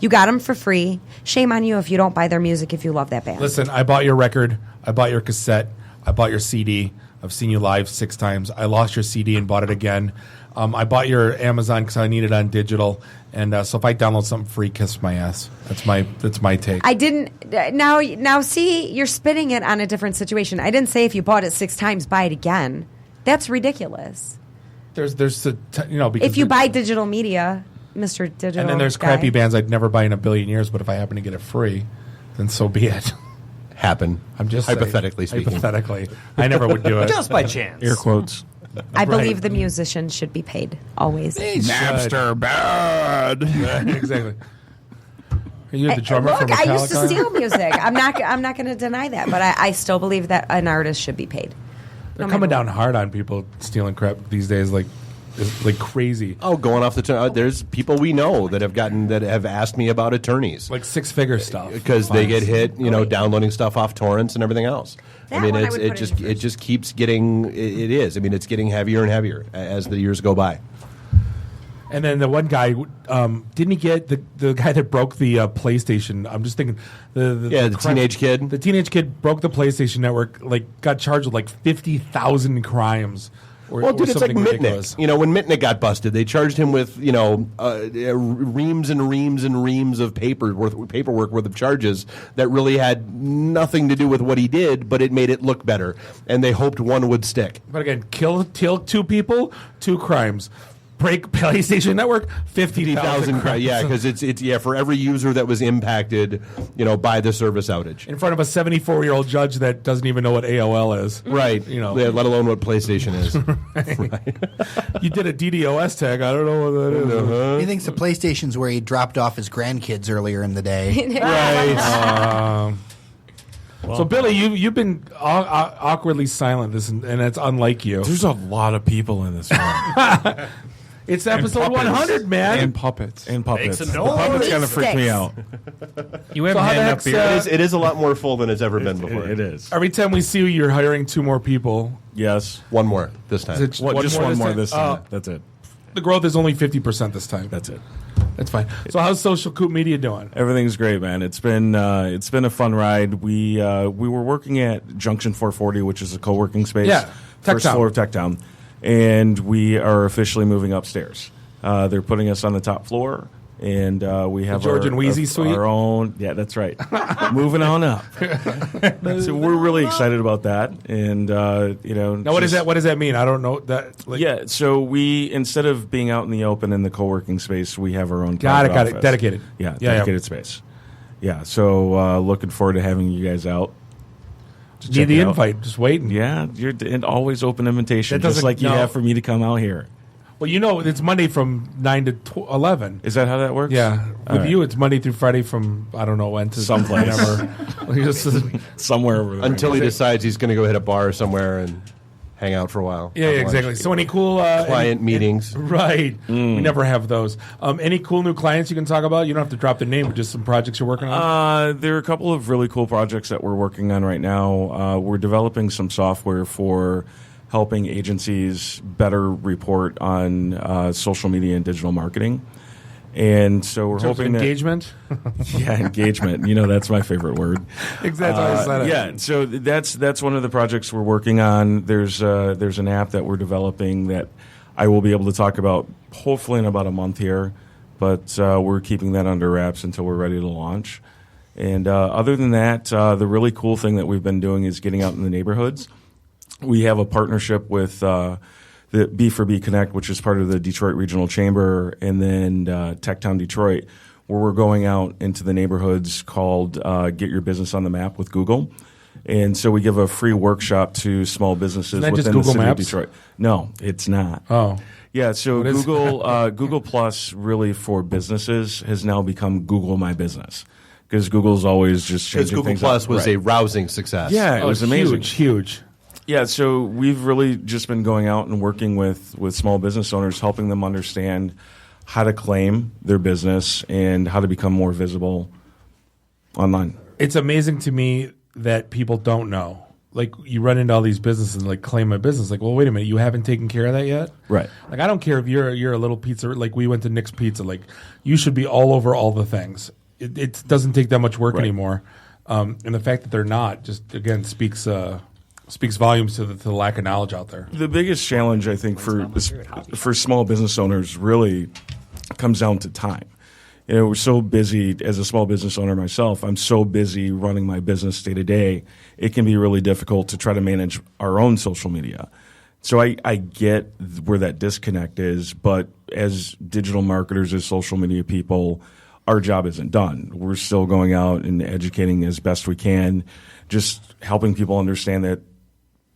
You got them for free. Shame on you if you don't buy their music if you love that band. Listen, I bought your record. I bought your cassette. I bought your CD. I've seen you live 6 times. I lost your CD and bought it again. I bought your Amazon because I need it on digital. And so if I download something free, kiss my ass. That's my take. I didn't. Now, see, you're spinning it on a different situation. I didn't say if you bought it 6 times, buy it again. That's ridiculous. There's because if you buy digital media, Mr. Digital, and then there's guy. crappy bands I'd never buy in a billion years. But if I happen to get it free, then so be it. Happen. I'm just hypothetically saying, speaking. Hypothetically, I never would do it. Just by chance. Air quotes. I believe the musician should be paid always. Napster bad. Exactly. Are you the drummer Look, for Metallica? I used to steal music. I'm not going to deny that, but I still believe that an artist should be paid. They're coming down hard on people stealing crap these days, like crazy. Oh, going off the there's people we know that have asked me about attorneys, like 6-figure stuff, because they get hit, downloading stuff off torrents and everything else. That I mean, one I would it put in just keeps getting. It is. I mean, it's getting heavier and heavier as the years go by. And then the one guy, didn't he get the guy that broke the PlayStation? I'm just thinking the teenage kid. The teenage kid broke the PlayStation network. Got charged with 50,000 crimes. Well, dude, it's like ridiculous. Mitnick. When Mitnick got busted, they charged him with reams and reams and reams of paperwork worth of charges that really had nothing to do with what he did, but it made it look better, and they hoped one would stick. But again, kill 2 people, 2 crimes. Break PlayStation Network, 50,000 crimes. Yeah, because it's for every user that was impacted, by the service outage. In front of a 74-year-old judge that doesn't even know what AOL is. Right. Yeah, let alone what PlayStation is. Right. You did a DDoS tag. I don't know what that is. He thinks the PlayStation's where he dropped off his grandkids earlier in the day. Right. So, Billy, you've been awkwardly silent, and it's unlike you. There's a lot of people in this room. It's episode 100, man. And puppets. Makes a The noise. puppets kind of freak me out. You haven't had enough beer. It is a lot more full than it's ever been before. It is. Every time we see you, you're hiring 2 more people. Yes. One more this time. Is it Just one more time? this time. That's it. The growth is only 50% this time. That's it. That's fine. So how's Social Coop Media doing? Everything's great, man. It's been a fun ride. We were working at Junction 440, which is a co-working space. Yeah, first Techtown. floor of Techtown, and we are officially moving upstairs. They're putting us on the top floor, and we have George and Wheezy suite? our own. Yeah, that's right. Moving on up. So we're really excited about that, and Now, what does that mean? I don't know that. Yeah, so we, instead of being out in the open in the co-working space, we have our own Got private it. office. Dedicated. Yeah, Yeah, dedicated space. Yeah, so looking forward to having you guys out. Just need the invite. Just waiting. Yeah, and always open invitation, That just doesn't- like you no. have for me to come out here. Well, it's Monday from 9 to 11. Is that how that works? Yeah. All With right. you, it's Monday through Friday from, I don't know when to Someplace. whenever. Somewhere over there. Until he decides he's going to go hit a bar somewhere and hang out for a while. Yeah, Have exactly. lunch. So any cool client meetings? Right. We never have those. Any cool new clients you can talk about? You don't have to drop their name, but just some projects you're working on? There are a couple of really cool projects that we're working on right now. We're developing some software for helping agencies better report on social media and digital marketing. And so we're hoping that engagement? Yeah, engagement. That's my favorite word. Exactly. I said it. Yeah, so that's one of the projects we're working on. There's an app that we're developing that I will be able to talk about hopefully in about a month here, but we're keeping that under wraps until we're ready to launch. And other than that, the really cool thing that we've been doing is getting out in the neighborhoods. We have a partnership with the B4B Connect, which is part of the Detroit Regional Chamber, and then Techtown Detroit, where we're going out into the neighborhoods called Get Your Business on the Map with Google. And so we give a free workshop to small businesses Isn't that within just the Google city Maps? of Detroit. No, it's not. Oh. Yeah, so What is- Google Plus really for businesses has now become Google My Business. Because Google's always just Because changing Google things Plus up. was Right. a rousing success. Yeah, it was amazing. Huge. Yeah, so we've really just been going out and working with small business owners, helping them understand how to claim their business and how to become more visible online. It's amazing to me that people don't know. Like, you run into all these businesses and, like, claim my business. Like, well, wait a minute, you haven't taken care of that yet? Right. Like, I don't care if you're a little pizza. Like, we went to Nick's Pizza. Like, you should be all over all the things. It doesn't take that much work anymore. And the fact that they're not just, again, speaks volumes to the lack of knowledge out there. The biggest challenge, I think, for small business owners really comes down to time. You know, we're so busy as a small business owner myself. I'm so busy running my business day to day. It can be really difficult to try to manage our own social media. So I get where that disconnect is, but as digital marketers, as social media people, our job isn't done. We're still going out and educating as best we can, just helping people understand that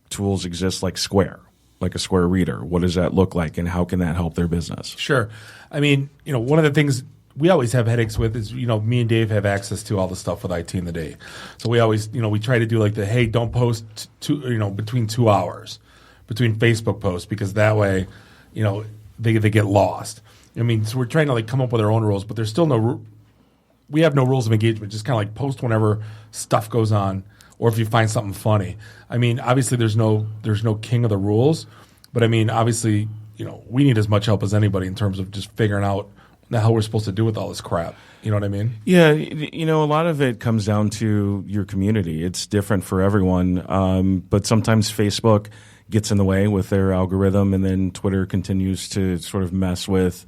tools exist like Square, like a Square Reader. What does that look like, and how can that help their business? Sure. I mean, one of the things we always have headaches with is, me and Dave have access to all the stuff with IT in the day. So we always, we try to do like hey, don't post between 2 hours between Facebook posts, because that way, they get lost. I mean, so we're trying to like come up with our own rules, but there's still we have no rules of engagement. Just kind of like post whenever stuff goes on, or if you find something funny. I mean, obviously there's no king of the rules, but I mean, obviously, we need as much help as anybody in terms of just figuring out the hell we're supposed to do with all this crap. You know what I mean? Yeah, a lot of it comes down to your community. It's different for everyone, but sometimes Facebook gets in the way with their algorithm, and then Twitter continues to sort of mess with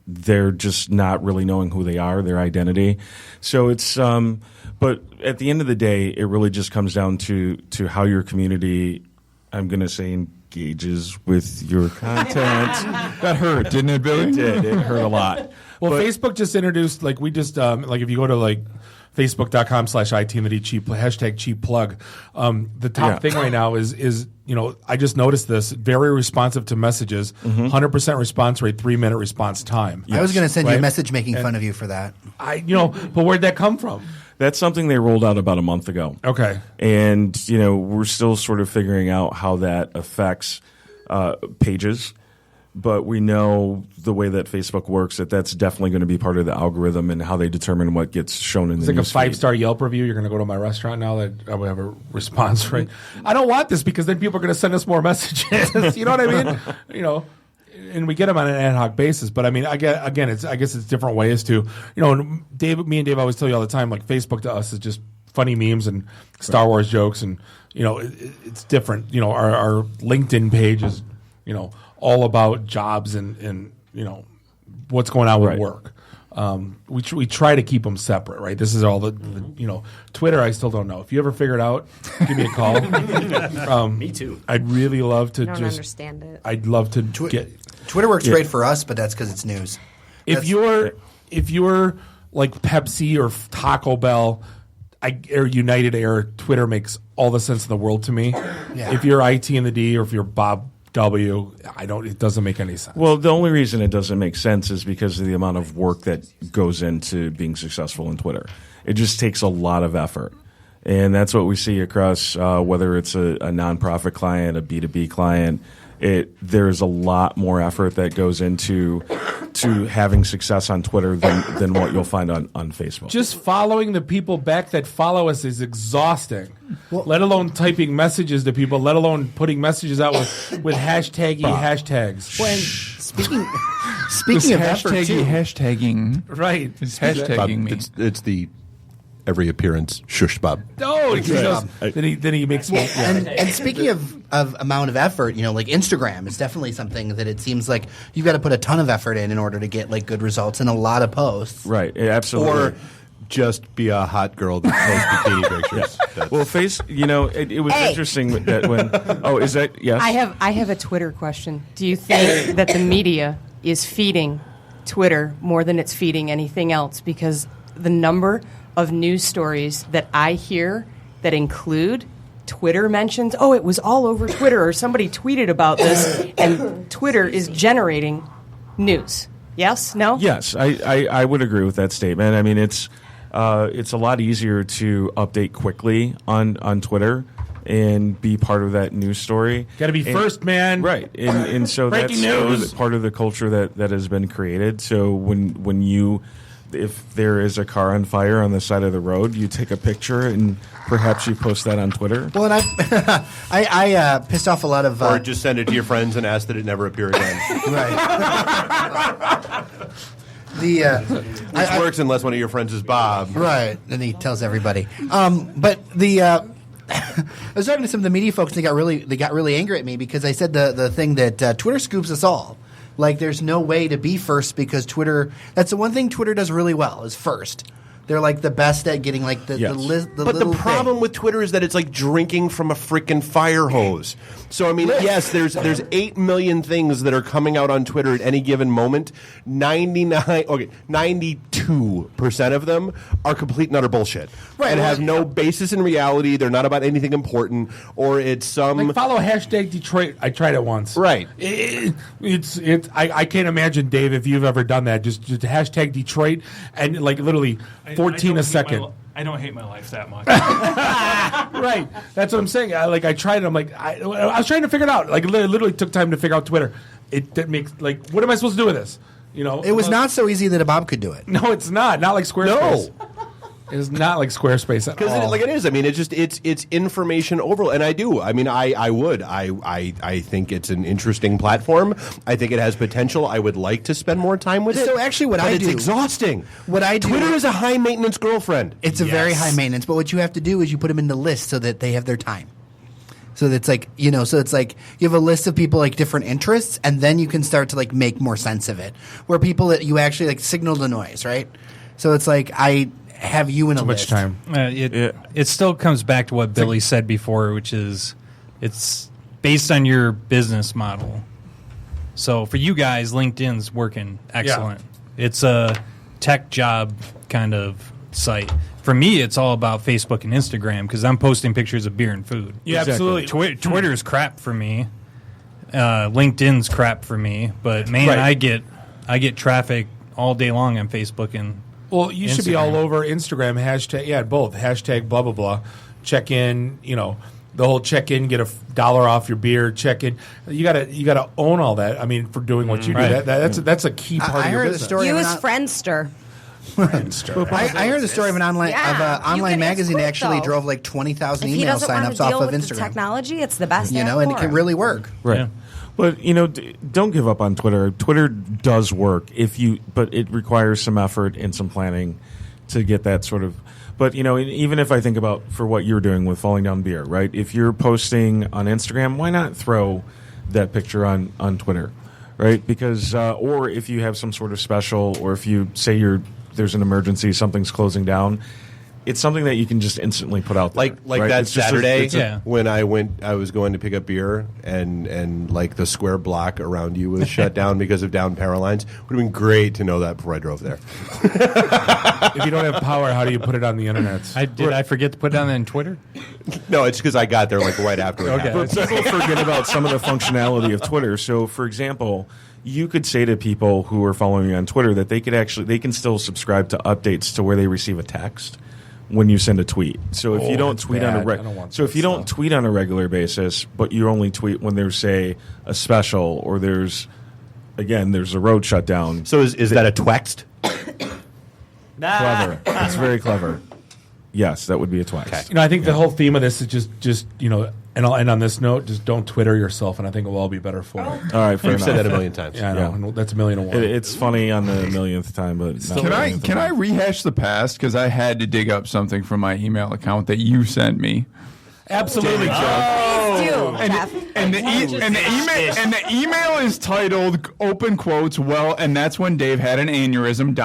they're just not really knowing who they are, their identity. So it's but at the end of the day, it really just comes down to how your community, I'm going to say, engages with your content. That hurt, didn't it, Billy? It did. It hurt a lot. Well, Facebook just introduced, like, we just, like, if you go to, like, Facebook.com/IT and the cheap hashtag cheap plug. The top thing right now is I just noticed this, very responsive to messages, 100% response rate, 3-minute response time. I was going to send you a message making fun of you for that. But where'd that come from? That's something they rolled out about a month ago. Okay. And, we're still sort of figuring out how that affects pages. But we know the way that Facebook works, that's definitely going to be part of the algorithm and how they determine what gets shown in it's the like a newsfeed. 5-star Yelp review. You're going to go to my restaurant now that I would have a response rate. I don't want this, because then people are going to send us more messages. You know what I mean? And we get them on an ad hoc basis. But I mean, I guess it's different ways to, me and Dave always tell you all the time, like, Facebook to us is just funny memes and Star Wars jokes, and it's different. Our LinkedIn page is all about jobs and what's going on with work. We try to keep them separate, right? This is all the Twitter. I still don't know. If you ever figure it out, give me a call. Me too. I'd really love to I don't understand it. I'd love to get. Twitter works great for us, but that's because it's news. If you're like Pepsi or Taco Bell, or United Air, Twitter makes all the sense in the world to me. Yeah. If you're IT in the D, or if you're Bob W, it doesn't make any sense. Well, the only reason it doesn't make sense is because of the amount of work that goes into being successful in Twitter. It just takes a lot of effort. And that's what we see across, whether it's a nonprofit client, a B2B client. There's a lot more effort that goes into having success on Twitter than what you'll find on Facebook. Just following the people back that follow us is exhausting. Let alone typing messages to people. Let alone putting messages out with hashtagy hashtags. Well, and speaking of effort too, hashtagging, right? It's hashtagging me. It's the every appearance shush Bob. Oh, then he makes me. And speaking of amount of effort, like Instagram is definitely something that it seems like you've got to put a ton of effort in order to get like good results and a lot of posts. Right, absolutely. Or just be a hot girl that posts bikini pictures. Yeah. Well, it was interesting that when. Oh, is that yes? I have a Twitter question. Do you think that the media is feeding Twitter more than it's feeding anything else? Because the number of news stories that I hear that include Twitter mentions, oh, it was all over Twitter, or somebody tweeted about this, and Twitter is generating news. Yes? No? Yes, I would agree with that statement. I mean, it's a lot easier to update quickly on Twitter and be part of that news story. Got to be first, man. Right. And so Breaking that's news. part of the culture that has been created. So when you, if there is a car on fire on the side of the road, you take a picture and perhaps you post that on Twitter. Well, and I pissed off a lot of... or just send it to your friends and ask that it never appear again. Right. Which works unless one of your friends is Bob. Right. And he tells everybody. But I was talking to some of the media folks. They got really angry at me because I said the thing that Twitter scoops us all. Like, there's no way to be first because Twitter. That's the one thing Twitter does really well is first. They're like the best at getting like the But the problem with Twitter is that it's like drinking from a freaking fire hose. So I mean, yes, there's 8 million things that are coming out on Twitter at any given moment. 92% of them are complete and utter bullshit, and have no basis in reality. They're not about anything important, or it's some like follow hashtag Detroit. I tried it once. Right. I can't imagine, Dave, if you've ever done that. Just hashtag Detroit and like literally 14 a second. I don't hate my life that much. Right. That's what I'm saying. I tried it. I'm like, I was trying to figure it out. Like, literally took time to figure out Twitter. That makes, like, what am I supposed to do with this? You know, it was not so easy that a Bob could do it. No, it's not. Not like Squarespace. No. It's not like Squarespace at all. Because it is. I mean, it's information overload, and I do. I mean, I think it's an interesting platform. I think it has potential. I would like to spend more time with it. So actually, but it's exhausting. What I do, Twitter is a high maintenance girlfriend. It's a very high maintenance. But what you have to do is you put them into lists so that they have their time. So that's like, you know, so it's like you have a list of people like different interests, and then you can start to like make more sense of it. Where people that you actually like signal the noise, right? So it's like I have you in a list. Too much time. It still comes back to what Billy said before, which is it's based on your business model. So for you guys, LinkedIn's working excellent. Yeah. It's a tech job kind of site. For me, it's all about Facebook and Instagram because I'm posting pictures of beer and food. Yeah, exactly. Absolutely. Twitter's crap for me. LinkedIn's crap for me. But man, right. I get traffic all day long on Facebook and well, you should be all over Instagram. Hashtag both. Hashtag blah blah blah. Check in. You know, the whole check in. Get $1 off your beer. Check in. You gotta own all that. I mean, for doing what you do, that's a key part of your business. Use Friendster. I heard the story of an online magazine that actually drove like 20,000 email signups off of Instagram. The technology, it's the best. You know, and it can really work. Right. Yeah. But you know, don't give up on Twitter. Twitter does work but it requires some effort and some planning to get that sort of. But you know, even if I think about for what you're doing with Falling Down Beer, right? If you're posting on Instagram, why not throw that picture on Twitter, right? Because or if you have some sort of special, or if you say there's an emergency, something's closing down. It's something that you can just instantly put out there. Like right? that Saturday when I was going to pick up beer and like the square block around you was shut down because of down power lines. Would have been great to know that before I drove there. If you don't have power, how do you put it on the internet? I forget to put it on Twitter? No, it's because I got there like right after. Okay. But people forget about some of the functionality of Twitter. So, for example, you could say to people who are following you on Twitter that they can still subscribe to updates to where they receive a text when you send a tweet. So if you don't tweet on don't tweet on a regular basis, but you only tweet when there's say a special or there's a road shutdown. So is that a twext? Clever. It's very clever. Yes, that would be a twext. Okay. You know, I think the whole theme of this is just you know, and I'll end on this note: just don't Twitter yourself, and I think it will all be better for it. All right, fair You've enough. said that a million times. Yeah, I know. And that's 1,000,001. It's funny on the millionth time, but can I rehash the past because I had to dig up something from my email account that you sent me. Absolutely, Joe. Please do, and the email is titled "Open quotes." Well, and that's when Dave had an aneurysm. ...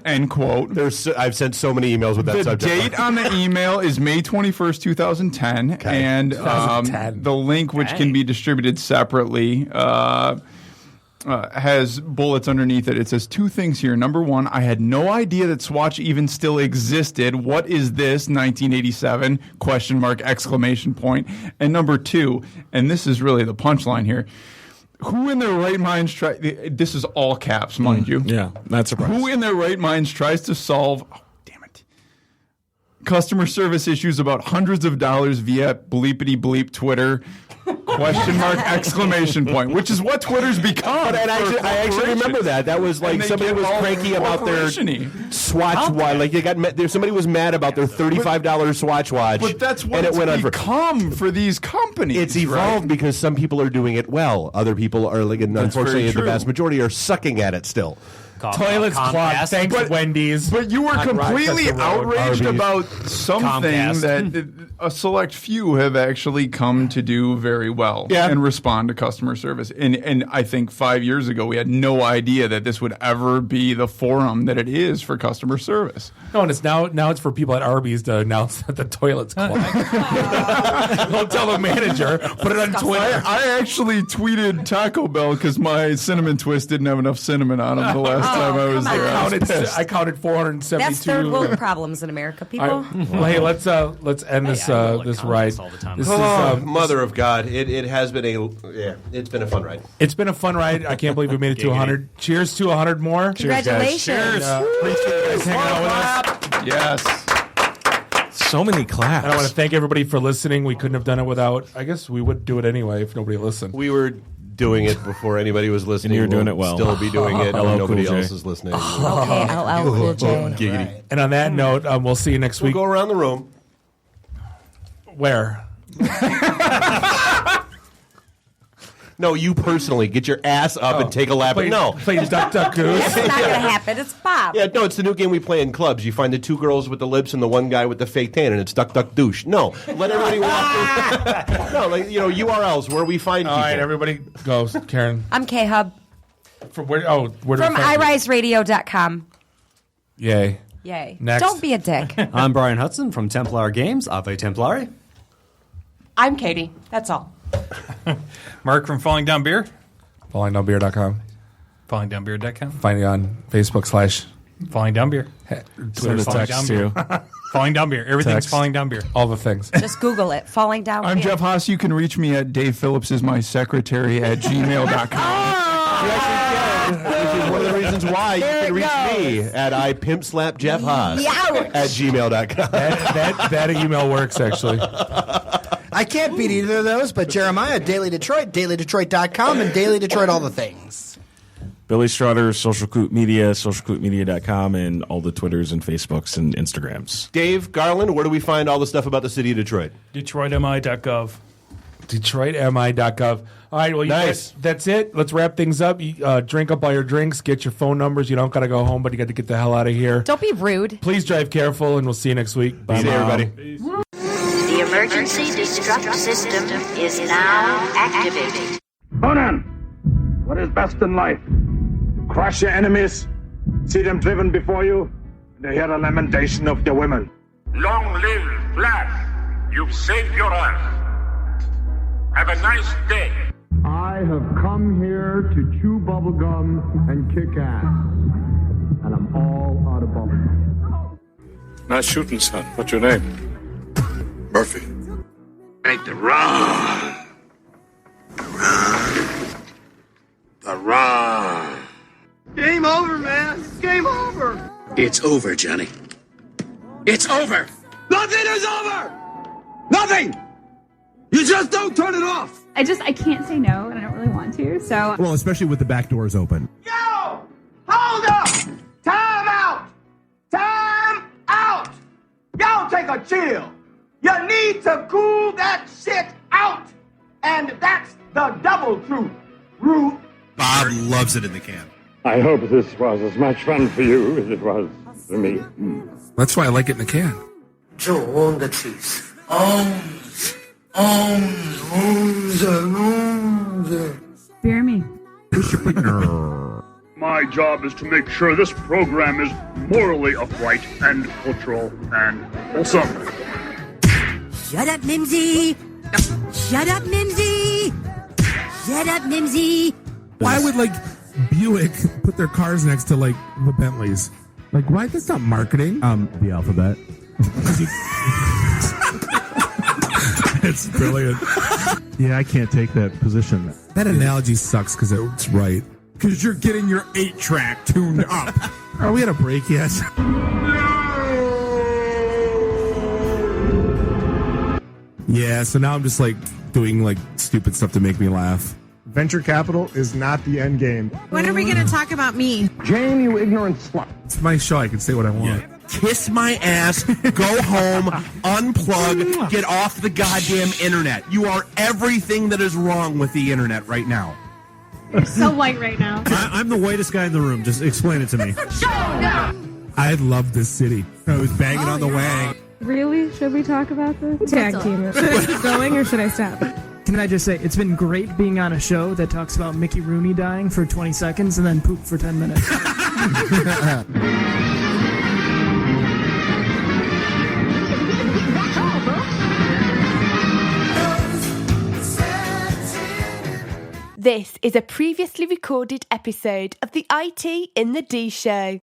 End quote. I've sent so many emails with that subject. The date on the email is May 21st, 2010, and the link, which can be distributed separately. has bullets underneath it. It says 2 things here. Number 1, I had no idea that Swatch even still existed. What is this? 1987? ? Exclamation point. And number 2, and this is really the punchline here. Who in their right minds this is all caps, mind you. Yeah, not surprised. Who in their right minds tries to solve customer service issues about hundreds of dollars via bleepity bleep Twitter? ? Exclamation point, which is what Twitter's become. And I actually remember that. That was like somebody was cranky about their Swatch watch. Like somebody was mad about their $35 Swatch watch. But that's what it's become for these companies. It's evolved because some people are doing it well. Other people are, like, and unfortunately, the vast majority are sucking at it still. Toilets clogged. Thanks, Wendy's. But you were completely outraged about something that a select few have actually come to do very well and respond to customer service. And I think 5 years ago, we had no idea that this would ever be the forum that it is for customer service. No, and it's now it's for people at Arby's to announce that the toilet's clogged. Don't tell the manager. Put it on Twitter. I actually tweeted Taco Bell because my cinnamon twist didn't have enough cinnamon on them the last time I was there. I counted 472. That's third world problems in America, people. Well, hey, let's end this this ride. This is Mother of God! It has been it's been a fun ride. It's been a fun ride. I can't believe we made it to 100. Cheers to 100 more. Congratulations! Cheers. Appreciate you guys hanging out with us. Yes. So many claps. And I want to thank everybody for listening. We couldn't have done it without. I guess we would do it anyway if nobody listened. We were doing it before anybody was listening. And you were doing it well. Still be doing it when nobody else is listening. Okay, LL Cool J. Giggity. And on that note, we'll see you next week. We'll go around the room. Where? No, you personally get your ass up and take a lap. Play Duck Duck Goose. That's not going to happen. It's Bob. Yeah, no, it's the new game we play in clubs. You find the 2 girls with the lips and the 1 guy with the fake tan, and it's Duck Duck Douche. No, let everybody walk through. No, URLs where we find people. All right, everybody go. Karen. I'm K-Hubb. From where? Where From iRiseRadio.com. Yay. Yay. Next. Don't be a dick. I'm Brian Hudson from Templar Games. Ave Templari. I'm Katie. That's all. Mark from Falling Down Beer. FallingDownBeer.com. FallingDownBeer.com. Find it on Facebook / Falling Down Beer. Twitter, Falling text Down too. Beer. Falling Down Beer. Everything's Text. Falling Down Beer. All the things. Just Google it. Falling Down. I'm Beer. Jeff Haas. You can reach me at Dave Phillips is my secretary @gmail.com. Which is one of the reasons why you can reach me at ipimpslapjeffhaas @gmail.com. That email works, actually. I can't beat either of those, but Jeremiah, Daily Detroit, dailydetroit.com, and Daily Detroit all the things. Billy Strutter, Social Coot Media, socialcootmedia.com, and all the Twitters and Facebooks and Instagrams. Dave Garland, where do we find all the stuff about the city of Detroit? DetroitMI.gov. DetroitMI.gov. All right, well, Nice. that's it. Let's wrap things up. You, drink up all your drinks. Get your phone numbers. You don't got to go home, but you got to get the hell out of here. Don't be rude. Please drive careful, and we'll see you next week. Bye, See you, Mom. everybody. The emergency destruct system is now activated. Conan, what is best in life? To crush your enemies, see them driven before you, and to hear the lamentation of your women. Long live Flash! You've saved your ass. Have a nice day. I have come here to chew bubblegum and kick ass. And I'm all out of bubblegum. Nice shooting, son. What's your name? Murphy. Make the run. The run. Game over, man. Game over. It's over, Johnny. It's over. Nothing is over. Nothing. You just don't turn it off. I can't say no, and I don't really want to, so. Well, especially with the back doors open. Yo! Hold up! Time out! Time out! Y'all take a chill. You need to cool that shit out. And that's the double truth. Root. Bob loves it in the can. I hope this was as much fun for you as it was for me. That's why I like it in the can. Joe on the cheese. Beer me. My job is to make sure this program is morally upright and cultural and wholesome. Shut up, Mimsy! Shut up, Mimsy! Shut up, Mimsy! Why would, Buick put their cars next to like the Bentleys. Like, why? That's not marketing. The alphabet. It's brilliant. Yeah, I can't take that position. That analogy sucks because it's right. Because you're getting your 8-track tuned up. Are we at a break yet? Yeah, so now I'm just like doing like stupid stuff to make me laugh. Venture capital is not the end game. When are we going to talk about me? Jane, you ignorant slut. It's my show. I can say what I want. Yeah. Kiss my ass, go home, unplug, get off the goddamn internet. You are everything that is wrong with the internet right now. You're so white right now. I'm the whitest guy in the room. Just explain it to me. I love this city. I was banging on the wang. Really? Should we talk about this? Tag team it. Should I keep going or should I stop? Can I just say, it's been great being on a show that talks about Mickey Rooney dying for 20 seconds and then poop for 10 minutes. This is a previously recorded episode of the IT in the D Show.